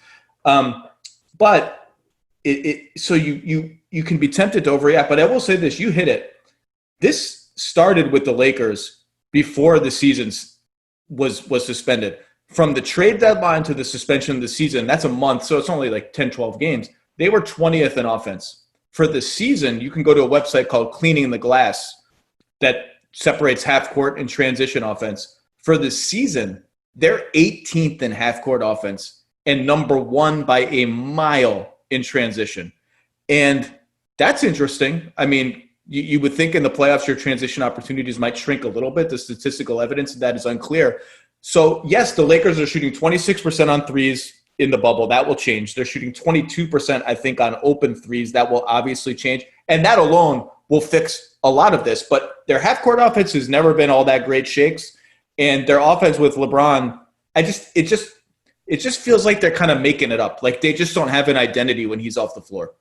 But so you can be tempted to overreact. But I will say this: you hit it. This started with the Lakers before the season was suspended. From the trade deadline to the suspension of the season, that's a month, so it's only 10, 12 games. They were 20th in offense. For the season, you can go to a website called Cleaning the Glass that separates half-court and transition offense. For the season, they're 18th in half-court offense and number 1 by a mile in transition. And that's interesting. I mean, you would think in the playoffs your transition opportunities might shrink a little bit. The statistical evidence of that is unclear. So, yes, the Lakers are shooting 26% on threes in the bubble. That will change. They're shooting 22%, I think, on open threes. That will obviously change. And that alone will fix a lot of this. But their half-court offense has never been all that great shakes. And their offense with LeBron, it just feels like they're kind of making it up. Like they just don't have an identity when he's off the floor.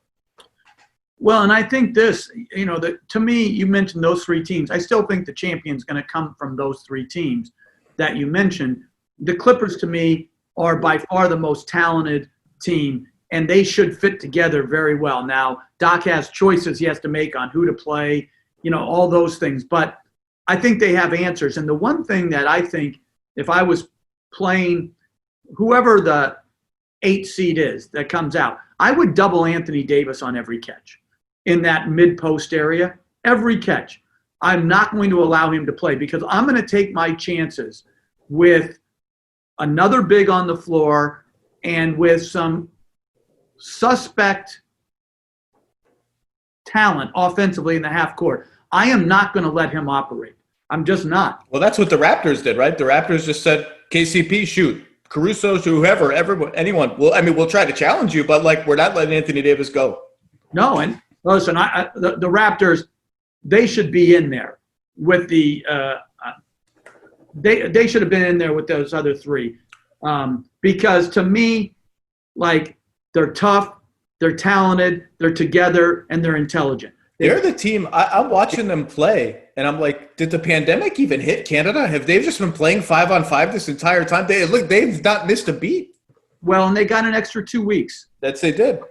Well, and I think this, to me, you mentioned those 3 teams. I still think the champion's going to come from those 3 teams that you mentioned. The Clippers, to me, are by far the most talented team, and they should fit together very well. Now, Doc has choices he has to make on who to play, all those things. But I think they have answers. And the one thing that I think, if I was playing whoever the 8 seed is that comes out, I would double Anthony Davis on every catch in that mid-post area, every catch. I'm not going to allow him to play because I'm going to take my chances with another big on the floor and with some suspect talent offensively in the half court. I am not going to let him operate. I'm just not. Well, that's what the Raptors did, right? The Raptors just said, KCP, shoot. Caruso, whoever, anyone. Well, we'll try to challenge you, but we're not letting Anthony Davis go. No, and listen, the Raptors, they should be in there with the they should have been in there with those other 3 because to me, they're tough, they're talented, they're together, and they're intelligent. They're the team. I'm watching them play, and I'm like, did the pandemic even hit Canada? Have they just been playing 5-on-5 this entire time? They've not missed a beat. Well, and they got an extra 2 weeks. They did.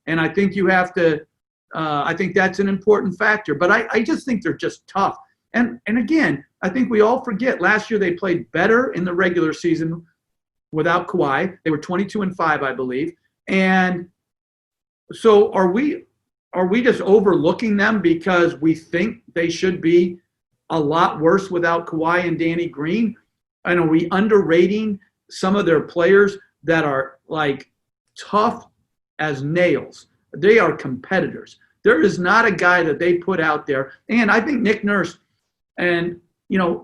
And I think you have to I think that's an important factor. But I just think they're just tough. And again, I think we all forget last year they played better in the regular season without Kawhi. They were 22-5, I believe. And so are we just overlooking them because we think they should be a lot worse without Kawhi and Danny Green? And are we underrating some of their players that are tough as nails? They are competitors. There is not a guy that they put out there. And I think Nick Nurse and,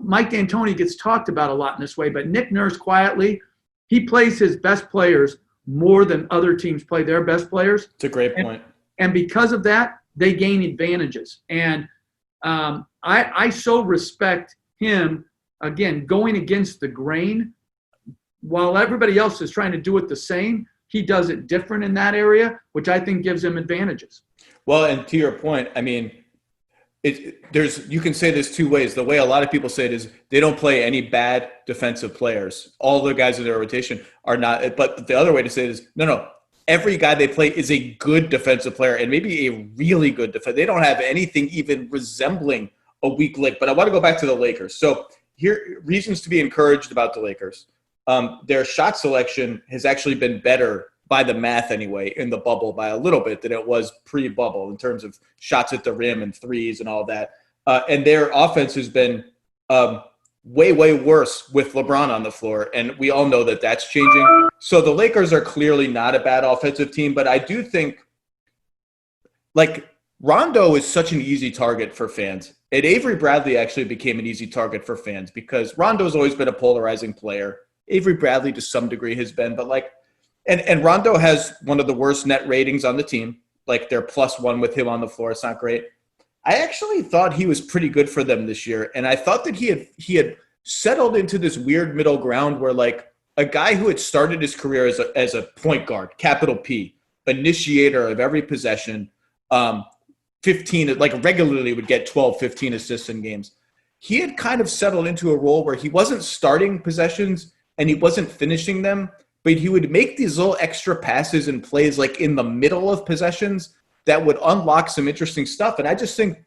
Mike D'Antoni gets talked about a lot in this way, but Nick Nurse quietly, he plays his best players more than other teams play their best players. It's a great point. And because of that, they gain advantages. And I so respect him, again, going against the grain. While everybody else is trying to do it the same, he does it different in that area, which I think gives him advantages. Well, and to your point, you can say this 2 ways. The way a lot of people say it is they don't play any bad defensive players. All the guys in their rotation are not. But the other way to say it is, no. Every guy they play is a good defensive player and maybe a really good defense. They don't have anything even resembling a weak link. But I want to go back to the Lakers. So here, reasons to be encouraged about the Lakers. Their shot selection has actually been better by the math anyway in the bubble by a little bit than it was pre-bubble in terms of shots at the rim and threes and all that. and their offense has been way, way worse with LeBron on the floor. And we all know that that's changing. So the Lakers are clearly not a bad offensive team, but I do think like Rondo is such an easy target for fans. And Avery Bradley actually became an easy target for fans because Rondo's always been a polarizing player. Avery Bradley to some degree has been, but like, and Rondo has one of the worst net ratings on the team. Like they're +1 with him on the floor. It's not great. I actually thought he was pretty good for them this year. And I thought that he had settled into this weird middle ground where like a guy who had started his career as a point guard, capital P, initiator of every possession, 15, like regularly would get 12, 15 assists in games. He had kind of settled into a role where he wasn't starting possessions and he wasn't finishing them, but he would make these little extra passes and plays like in the middle of possessions that would unlock some interesting stuff. And I just think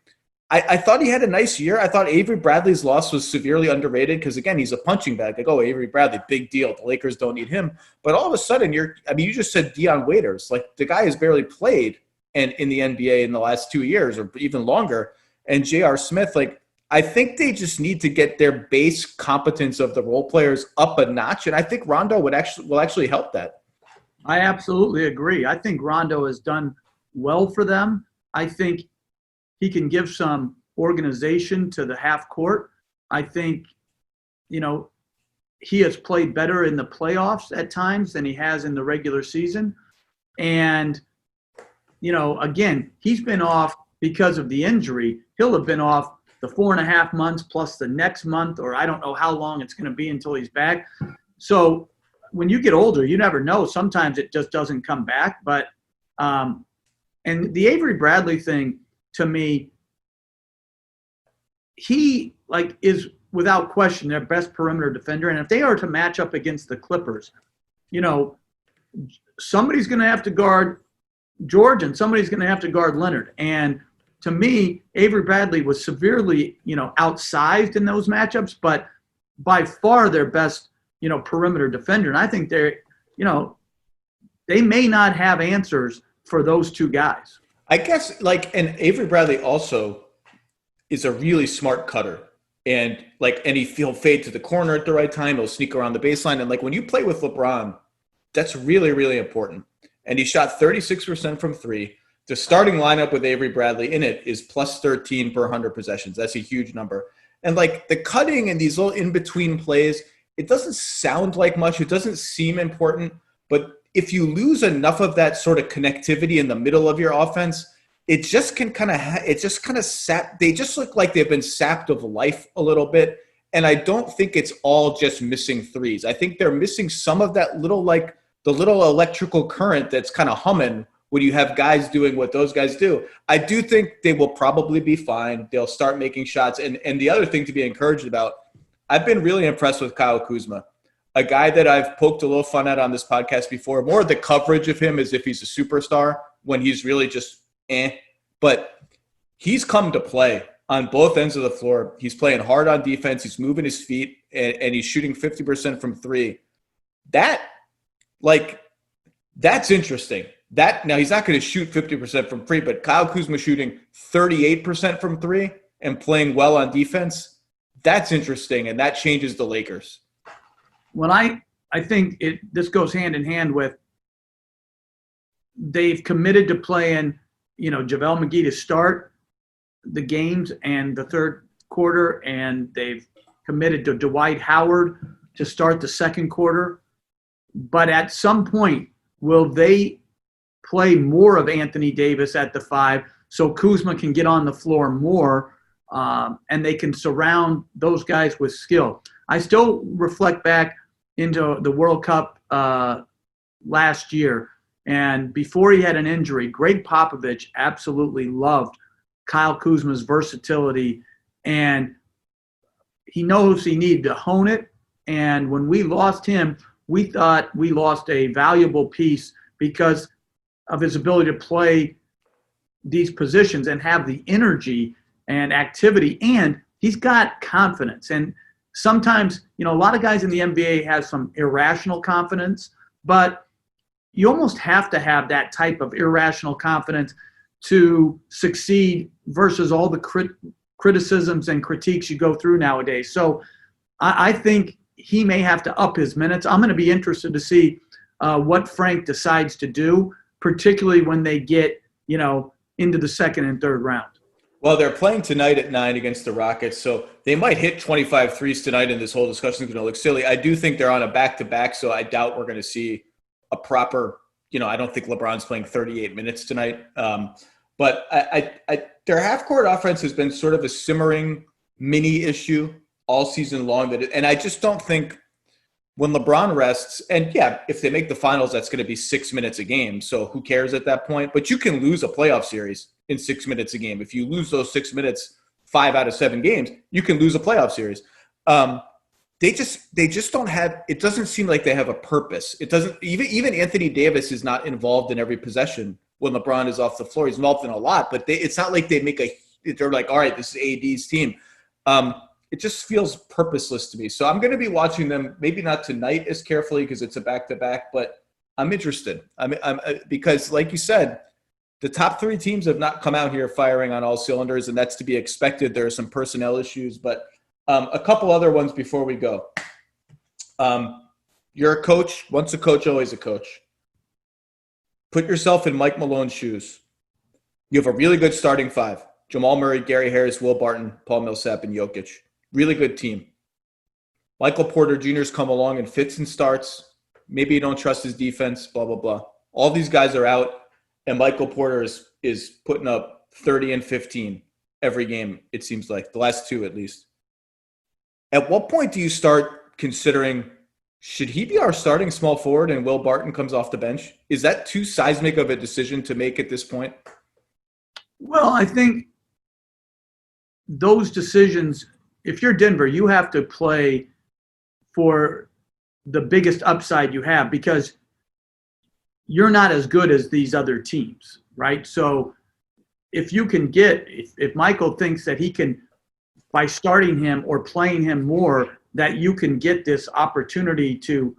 I thought he had a nice year. I thought Avery Bradley's loss was severely underrated because, again, he's a punching bag. Like, oh, Avery Bradley, big deal. The Lakers don't need him. But all of a sudden, you just said Dion Waiters. Like, the guy has barely played in the NBA in the last 2 years or even longer. And J.R. Smith, like, I think they just need to get their base competence of the role players up a notch. And I think Rondo will actually help that. I absolutely agree. I think Rondo has done well for them. I think he can give some organization to the half court. I think, he has played better in the playoffs at times than he has in the regular season. And, again, he's been off because of the injury. He'll have been off the 4.5 months plus the next month, or I don't know how long it's going to be until he's back. So when you get older, you never know. Sometimes it just doesn't come back. But and the Avery Bradley thing, to me, he is without question their best perimeter defender. And if they are to match up against the Clippers, somebody's going to have to guard George and somebody's going to have to guard Leonard. And to me, Avery Bradley was severely, outsized in those matchups, but by far their best, perimeter defender. And I think they may not have answers for those two guys. I guess and Avery Bradley also is a really smart cutter. And he'll fade to the corner at the right time. He'll sneak around the baseline. And when you play with LeBron, that's really, really important. And he shot 36% from three. The starting lineup with Avery Bradley in it is +13 per 100 possessions. That's a huge number. And the cutting and these little in-between plays, it doesn't sound like much. It doesn't seem important. But if you lose enough of that sort of connectivity in the middle of your offense, it just can they just look like they've been sapped of life a little bit. And I don't think it's all just missing threes. I think they're missing some of that little, the little electrical current that's kind of humming when you have guys doing what those guys do. I do think they will probably be fine. They'll start making shots. And the other thing to be encouraged about, I've been really impressed with Kyle Kuzma, a guy that I've poked a little fun at on this podcast before. More of the coverage of him as if he's a superstar when he's really just But he's come to play on both ends of the floor. He's playing hard on defense. He's moving his feet, and he's shooting 50% from three. That's interesting. Now he's not going to shoot 50% from three, but Kyle Kuzma shooting 38% from three and playing well on defense. That's interesting, and that changes the Lakers. Well, I think this goes hand in hand with they've committed to playing, JaVale McGee to start the games and the third quarter, and they've committed to Dwight Howard to start the second quarter. But at some point, will they play more of Anthony Davis at the 5 so Kuzma can get on the floor more and they can surround those guys with skill? I still reflect back into the World Cup last year, and before he had an injury, Greg Popovich absolutely loved Kyle Kuzma's versatility, and he knows he needed to hone it. And when we lost him, we thought we lost a valuable piece because of his ability to play these positions and have the energy and activity, and he's got confidence. And sometimes, a lot of guys in the NBA have some irrational confidence, but you almost have to have that type of irrational confidence to succeed versus all the criticisms and critiques you go through nowadays. So I think he may have to up his minutes. I'm going to be interested to see what Frank decides to do, particularly when they get, into the second and third round. Well, they're playing tonight at 9 against the Rockets, so they might hit 25 threes tonight, and this whole discussion is going to look silly. I do think they're on a back-to-back, so I doubt we're going to see a proper, I don't think LeBron's playing 38 minutes tonight. But their half-court offense has been sort of a simmering mini issue all season long. And I just don't think when LeBron rests, and yeah, if they make the finals, that's going to be 6 minutes a game. So who cares at that point? But you can lose a playoff series in 6 minutes a game. If you lose those 6 minutes, 5 out of 7 games, you can lose a playoff series. They just don't have, it doesn't seem like they have a purpose. It doesn't, even Anthony Davis is not involved in every possession when LeBron is off the floor. He's involved in a lot, but it's not like they're like, all right, this is AD's team. It just feels purposeless to me. So I'm going to be watching them, maybe not tonight as carefully because it's a back-to-back, but I'm interested. I'm because like you said, the top 3 teams have not come out here firing on all cylinders, and that's to be expected. There are some personnel issues, but a couple other ones before we go. You're a coach. Once a coach, always a coach. Put yourself in Mike Malone's shoes. You have a really good starting 5. Jamal Murray, Gary Harris, Will Barton, Paul Millsap, and Jokic. Really good team. Michael Porter Jr.'s come along and fits and starts. Maybe you don't trust his defense, blah, blah, blah. All these guys are out, and Michael Porter is putting up 30 and 15 every game, it seems like, the last 2 at least. At what point do you start considering, should he be our starting small forward and Will Barton comes off the bench? Is that too seismic of a decision to make at this point? Well, I think those decisions, if you're Denver, you have to play for the biggest upside you have because you're not as good as these other teams, right? So if you can if Michael thinks that he can, by starting him or playing him more, that you can get this opportunity to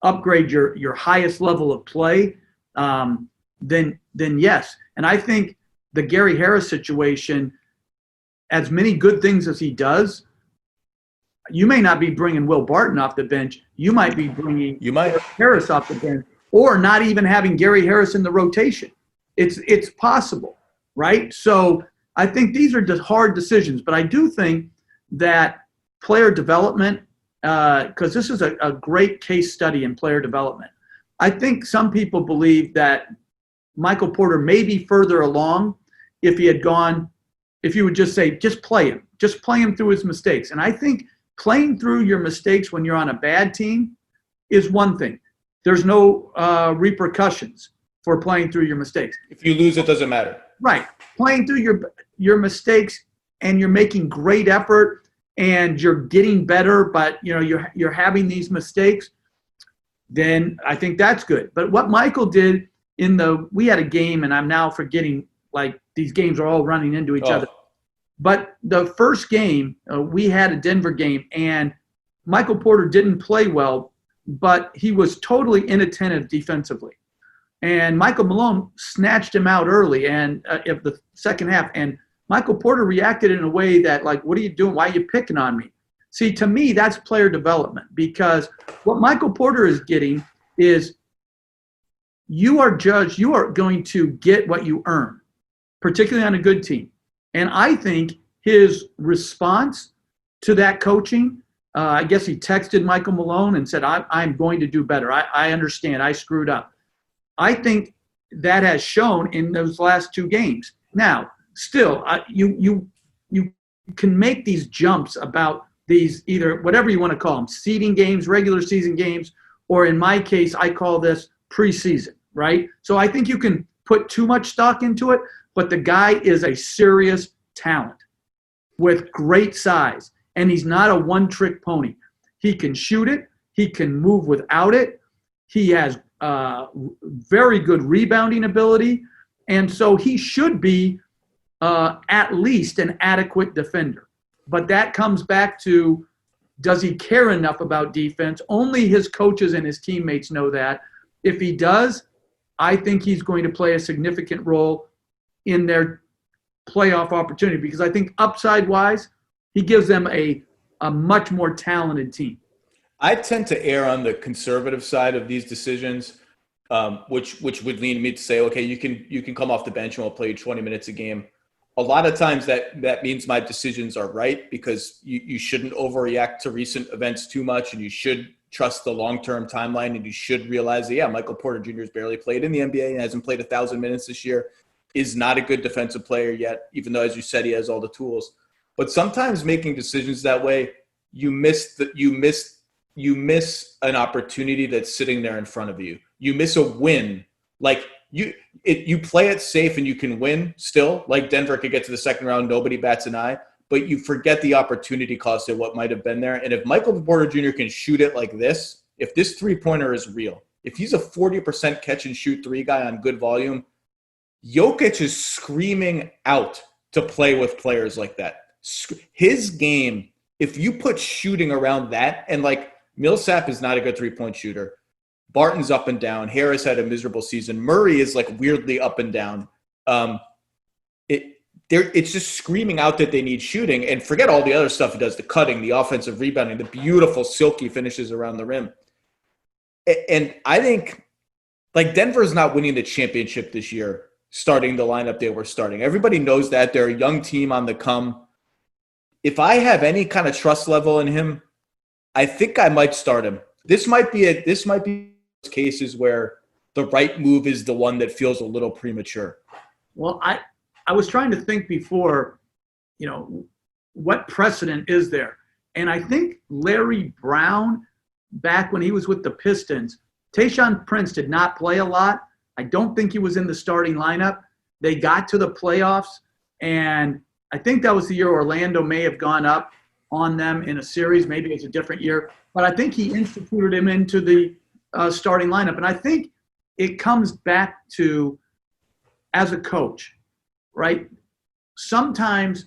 upgrade your highest level of play, then yes. And I think the Gary Harris situation, as many good things as he does, you may not be bringing Will Barton off the bench. You might be bringing Harris off the bench, or not even having Gary Harris in the rotation. It's possible, right? So I think these are just hard decisions, but I do think that player development, because this is a great case study in player development. I think some people believe that Michael Porter may be further along if you would just say, just play him through his mistakes. And I think playing through your mistakes when you're on a bad team is one thing. There's no repercussions for playing through your mistakes. If you lose, it doesn't matter. Right. Playing through your mistakes and you're making great effort and you're getting better, but you're having these mistakes, then I think that's good. But what Michael did we had a game, and I'm now forgetting, like these games are all running into each other. But the first game, we had a Denver game, and Michael Porter didn't play well, but he was totally inattentive defensively. And Michael Malone snatched him out early and of the second half. And Michael Porter reacted in a way that, like, what are you doing? Why are you picking on me? See, to me, that's player development, because what Michael Porter is getting is you are going to get what you earn, particularly on a good team. And I think his response to that coaching, I guess he texted Michael Malone and said, I'm going to do better. I understand. I screwed up. I think that has shown in those last 2 games. Now, still, you can make these jumps about these, either whatever you want to call them, seeding games, regular season games, or in my case, I call this preseason, right? So I think you can put too much stock into it, but the guy is a serious talent with great size, and he's not a one-trick pony. He can shoot it. He can move without it. He has very good rebounding ability, and so he should be at least an adequate defender. But that comes back to, does he care enough about defense? Only his coaches and his teammates know that. If he does, I think he's going to play a significant role in their playoff opportunity, because I think upside-wise, he gives them a much more talented team. I tend to err on the conservative side of these decisions, which would lead me to say, okay, you can come off the bench and we'll play you 20 minutes a game. A lot of times that means my decisions are right, because you shouldn't overreact to recent events too much, and you should trust the long-term timeline, and you should realize that, yeah, Michael Porter Jr. has barely played in the NBA and hasn't played 1,000 minutes this year, is not a good defensive player yet, even though, as you said, he has all the tools. But sometimes making decisions that way, you miss an opportunity that's sitting there in front of you. You miss a win. Like you play it safe and you can win still. Like Denver could get to the second round, nobody bats an eye, but you forget the opportunity cost of what might have been there. And if Michael Porter Jr. can shoot it like this, if this three-pointer is real, if he's a 40% catch and shoot three guy on good volume, Jokic is screaming out to play with players like that. His game, if you put shooting around that, and like Millsap is not a good three-point shooter. Barton's up and down. Harris had a miserable season. Murray is like weirdly up and down. It's just screaming out that they need shooting, and forget all the other stuff he does, the cutting, the offensive rebounding, the beautiful silky finishes around the rim. And I think like Denver's not winning the championship this year, starting the lineup they were starting. Everybody knows that. They're a young team on the come. If I have any kind of trust level in him, I think I might start him. This might be cases where the right move is the one that feels a little premature. Well, I was trying to think before, what precedent is there? And I think Larry Brown, back when he was with the Pistons, Tayshaun Prince did not play a lot. I don't think he was in the starting lineup. They got to the playoffs, and I think that was the year Orlando may have gone up on them in a series. Maybe it's a different year. But I think he instituted him into the starting lineup. And I think it comes back to, as a coach, right? Sometimes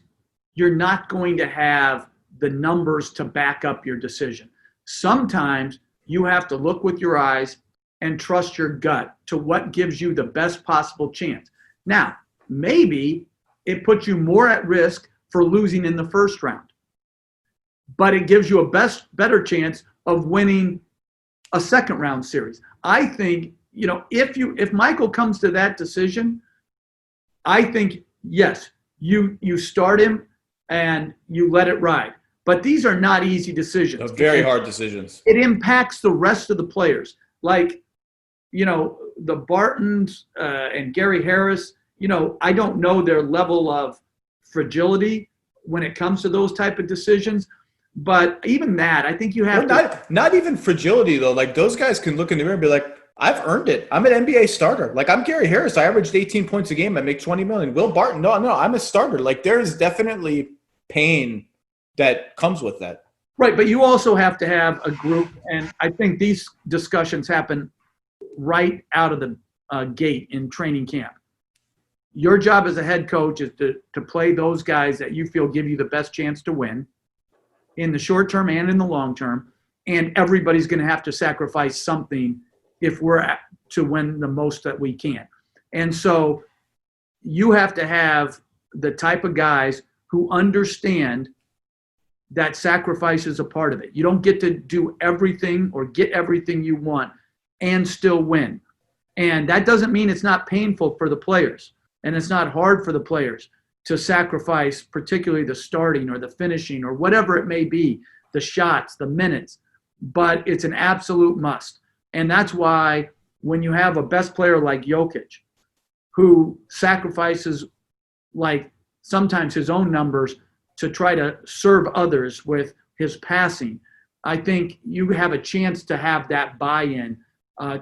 you're not going to have the numbers to back up your decision. Sometimes you have to look with your eyes and trust your gut to what gives you the best possible chance. Now, maybe it puts you more at risk for losing in the first round, but it gives you a better chance of winning a second round series. I think, if Michael comes to that decision, I think, yes, you start him and you let it ride. But these are not easy decisions. They're very hard decisions. It impacts the rest of the players. Like, the Bartons and Gary Harris, I don't know their level of fragility when it comes to those type of decisions. But even that, I think you have not even fragility, though. Like, those guys can look in the mirror and be like, I've earned it. I'm an NBA starter. Like, I'm Gary Harris. I averaged 18 points a game. I make $20 million. Will Barton, no, I'm a starter. Like, there is definitely pain that comes with that. Right, but you also have to have a group, and I think these discussions happen right out of the gate in training camp. Your job as a head coach is to play those guys that you feel give you the best chance to win in the short term and in the long term, and everybody's going to have to sacrifice something if we're to win the most that we can. And so you have to have the type of guys who understand that sacrifice is a part of it. You don't get to do everything or get everything you want and still win. And that doesn't mean it's not painful for the players, and it's not hard for the players to sacrifice, particularly the starting or the finishing or whatever it may be, the shots, the minutes, but it's an absolute must. And that's why when you have a best player like Jokic, who sacrifices like sometimes his own numbers to try to serve others with his passing, I think you have a chance to have that buy-in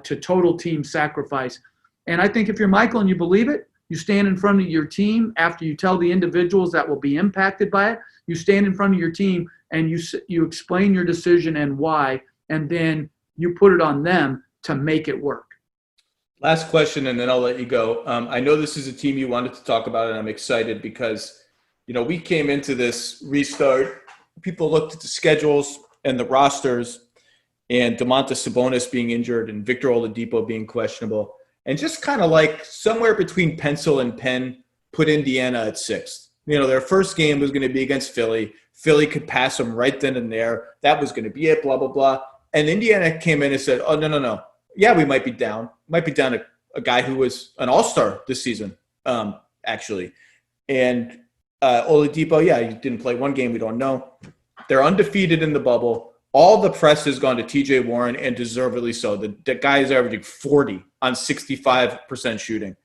to total team sacrifice. And I think if you're Michael and you believe it, you stand in front of your team after you tell the individuals that will be impacted by it. You stand in front of your team and you explain your decision and why, and then you put it on them to make it work. Last question, and then I'll let you go. I know this is a team you wanted to talk about, and I'm excited because, we came into this restart. People looked at the schedules and the rosters, and Domantas Sabonis being injured and Victor Oladipo being questionable. And just kind of like somewhere between pencil and pen, put Indiana at 6th. Their first game was going to be against Philly. Philly could pass them right then and there. That was going to be it, blah, blah, blah. And Indiana came in and said, oh, no. Yeah, we might be down. Might be down a guy who was an all-star this season, actually. And Oladipo, yeah, he didn't play one game. We don't know. They're undefeated in the bubble. All the press has gone to TJ Warren, and deservedly so. The guy is averaging 40 on 65% shooting.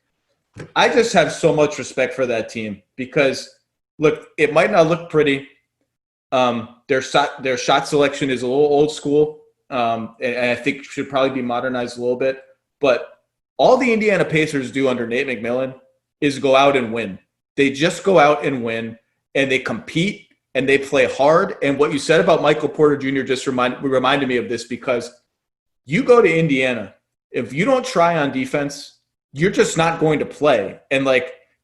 I just have so much respect for that team because, look, it might not look pretty. Their shot selection is a little old school, and I think should probably be modernized a little bit. But all the Indiana Pacers do under Nate McMillan is go out and win. They just go out and win, and they compete, and they play hard. And what you said about Michael Porter Jr. just reminded me of this because you go to Indiana, if you don't try on defense, you're just not going to play. And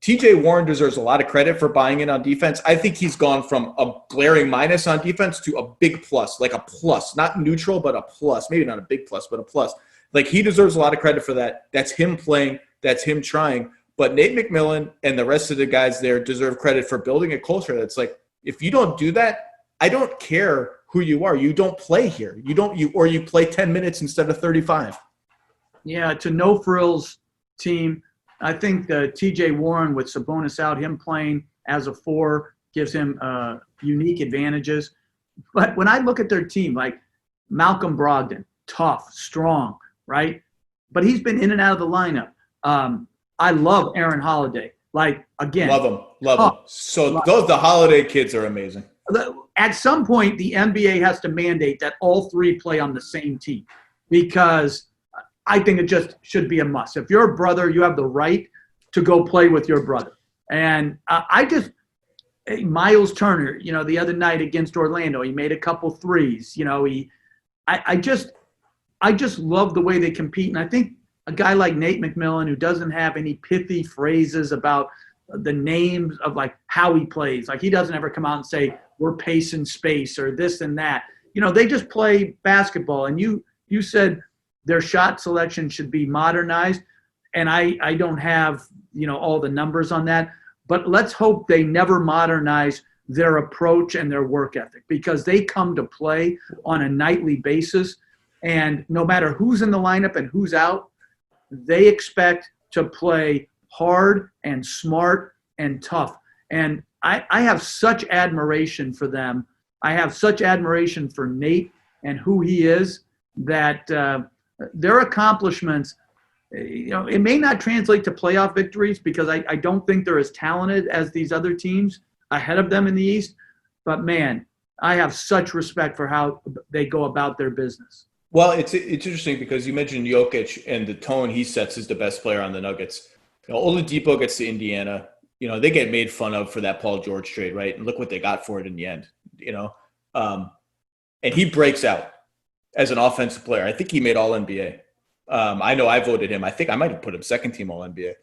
TJ Warren deserves a lot of credit for buying in on defense. I think he's gone from a glaring minus on defense to a big plus, like a plus, not neutral, but a plus. Maybe not a big plus, but a plus. He deserves a lot of credit for that. That's him playing. That's him trying. But Nate McMillan and the rest of the guys there deserve credit for building a culture that's if you don't do that, I don't care who you are. You don't play here. Or you play 10 minutes instead of 35. Yeah, it's a no-frills team. I think TJ Warren with Sabonis out, him playing as a 4 gives him unique advantages. But when I look at their team, Malcolm Brogdon, tough, strong, right? But he's been in and out of the lineup. I love Aaron Holiday. Again. Love him. So the Holiday kids are amazing. At some point, the NBA has to mandate that all 3 play on the same team because I think it just should be a must. If you're a brother, you have the right to go play with your brother. And Miles Turner, the other night against Orlando, he made a couple threes. I just love the way they compete. And I think a guy like Nate McMillan, who doesn't have any pithy phrases about the names of how he plays, he doesn't ever come out and say, we're pacing space or this and that. They just play basketball. And you said their shot selection should be modernized. And I don't have, all the numbers on that. But let's hope they never modernize their approach and their work ethic because they come to play on a nightly basis. And no matter who's in the lineup and who's out, they expect to play hard and smart and tough. And I have such admiration for them. I have such admiration for Nate and who he is that their accomplishments, it may not translate to playoff victories because I don't think they're as talented as these other teams ahead of them in the East. But, man, I have such respect for how they go about their business. Well, it's interesting because you mentioned Jokic and the tone he sets as the best player on the Nuggets. Oladipo gets to Indiana. They get made fun of for that Paul George trade, right? And look what they got for it in the end, And he breaks out as an offensive player. I think he made All-NBA. I know I voted him. I think I might have put him second team All-NBA.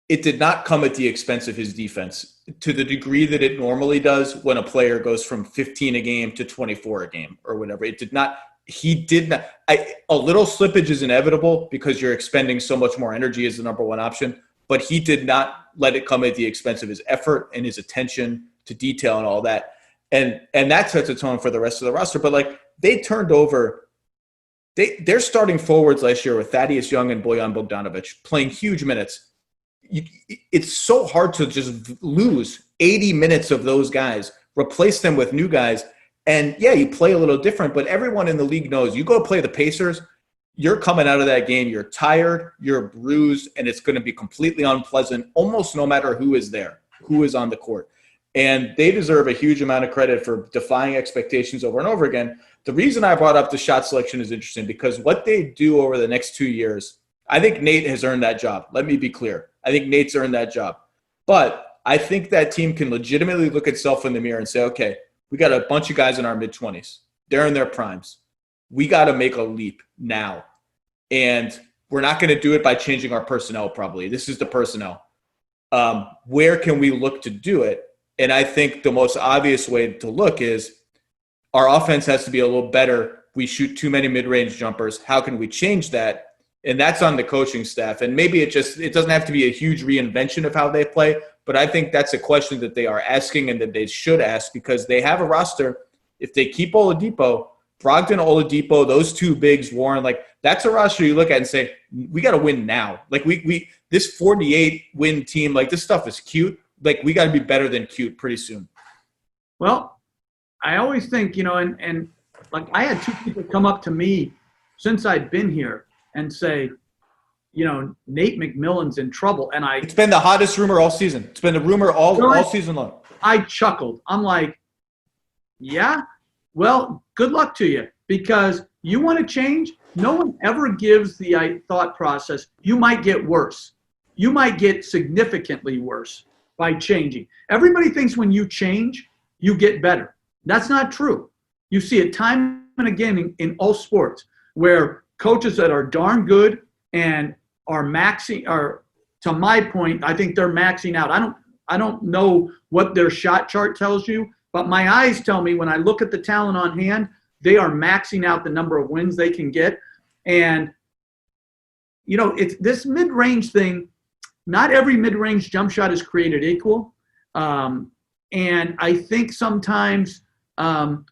It did not come at the expense of his defense to the degree that it normally does when a player goes from 15 a game to 24 a game or whatever. It did not. He did not. A little slippage is inevitable because you're expending so much more energy as the number one option. But he did not let it come at the expense of his effort and his attention to detail and all that. And that sets a tone for the rest of the roster. But they turned over their starting forwards last year with Thaddeus Young and Bojan Bogdanovic playing huge minutes. It's so hard to just lose 80 minutes of those guys, replace them with new guys. And yeah, you play a little different, but everyone in the league knows you go play the Pacers, you're coming out of that game, you're tired, you're bruised, and it's going to be completely unpleasant almost no matter who is there, who is on the court. And they deserve a huge amount of credit for defying expectations over and over again. The reason I brought up the shot selection is interesting because what they do over the next 2 years, I think Nate has earned that job. Let me be clear. I think Nate's earned that job. But I think that team can legitimately look itself in the mirror and say, okay, we got a bunch of guys in our mid-20s. They're in their primes. We got to make a leap now. And we're not going to do it by changing our personnel probably. This is the personnel. Where can we look to do it? And I think the most obvious way to look is our offense has to be a little better. We shoot too many mid-range jumpers. How can we change that? And that's on the coaching staff. And maybe it doesn't have to be a huge reinvention of how they play, but I think that's a question that they are asking and that they should ask, because they have a roster. If they keep Oladipo, Brogdon, Oladipo, those two bigs, Warren, like that's a roster you look at and say, we got to win now. Like we this 48 win team, like this stuff is cute. Like we got to be better than cute pretty soon. Well, I always think, and like I had two people come up to me since I'd been here and say, Nate McMillan's in trouble. And it's been the hottest rumor all season. It's been the rumor all season long. I chuckled. I'm like, yeah, well, good luck to you, because you want to change. No one ever gives the thought process. You might get worse. You might get significantly worse by changing. Everybody thinks when you change, you get better. That's not true. You see it time and again in all sports where coaches that are darn good and are to my point, I think they're maxing out. I don't know what their shot chart tells you, but my eyes tell me when I look at the talent on hand, they are maxing out the number of wins they can get. And, it's this mid-range thing. Not every mid-range jump shot is created equal. And I think sometimes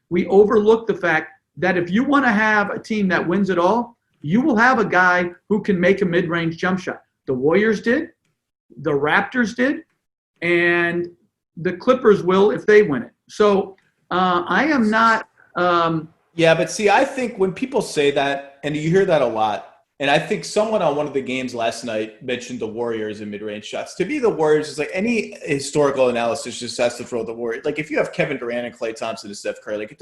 we overlook the fact that if you want to have a team that wins it all, you will have a guy who can make a mid-range jump shot. The Warriors did, the Raptors did, and the Clippers will if they win it. So I am not yeah, but see, I think when people say that, and you hear that a lot, and I think someone on one of the games last night mentioned the Warriors in mid-range shots. To me, the Warriors is like any historical analysis just has to throw the Warriors. Like if you have Kevin Durant and Klay Thompson and Steph Curry, like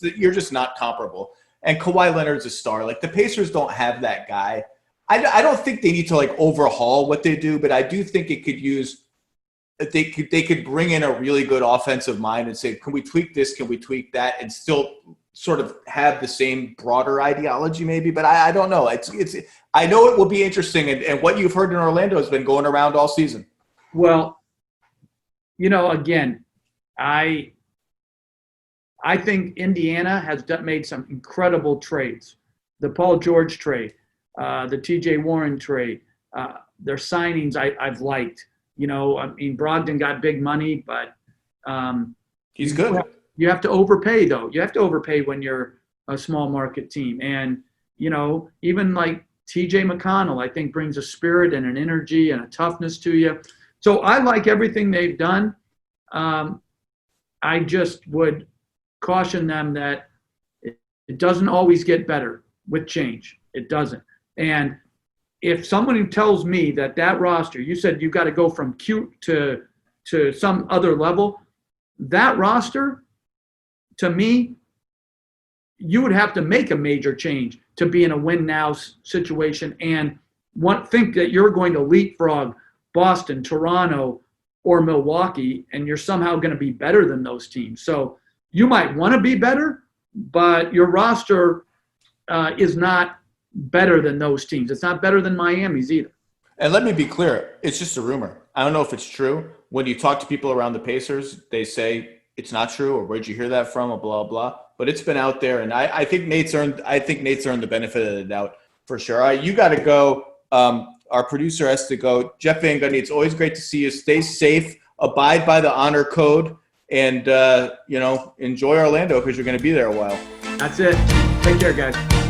you're just not comparable. And Kawhi Leonard's a star. Like the Pacers don't have that guy. I don't think they need to like overhaul what they do, but I do think it could use. They could bring in a really good offensive mind and say, can we tweak this? Can we tweak that? And still sort of have the same broader ideology maybe, but I don't know. I know it will be interesting, and what you've heard in Orlando has been going around all season. Well, again, I think Indiana has made some incredible trades. The Paul George trade, the T.J. Warren trade, their signings I've liked. Brogdon got big money, but he's good. You have to overpay, though. You have to overpay when you're a small market team. And, even like TJ McConnell, I think brings a spirit and an energy and a toughness to you. So I like everything they've done. I just would caution them that it doesn't always get better with change. It doesn't. And if someone tells me that roster, you said you've got to go from cute to some other level, that roster, to me, you would have to make a major change to be in a win now situation and think that you're going to leapfrog Boston, Toronto, or Milwaukee, and you're somehow going to be better than those teams. So you might want to be better, but your roster is not better than those teams. It's not better than Miami's either. And let me be clear, it's just a rumor. I don't know if it's true. When you talk to people around the Pacers, they say it's not true, or where'd you hear that from, or blah, blah. But it's been out there, and I think Nate's earned the benefit of the doubt for sure. All right, you got to go. Our producer has to go. Jeff Van Gundy, it's always great to see you. Stay safe, abide by the honor code, and enjoy Orlando because you're going to be there a while. That's it. Take care, guys.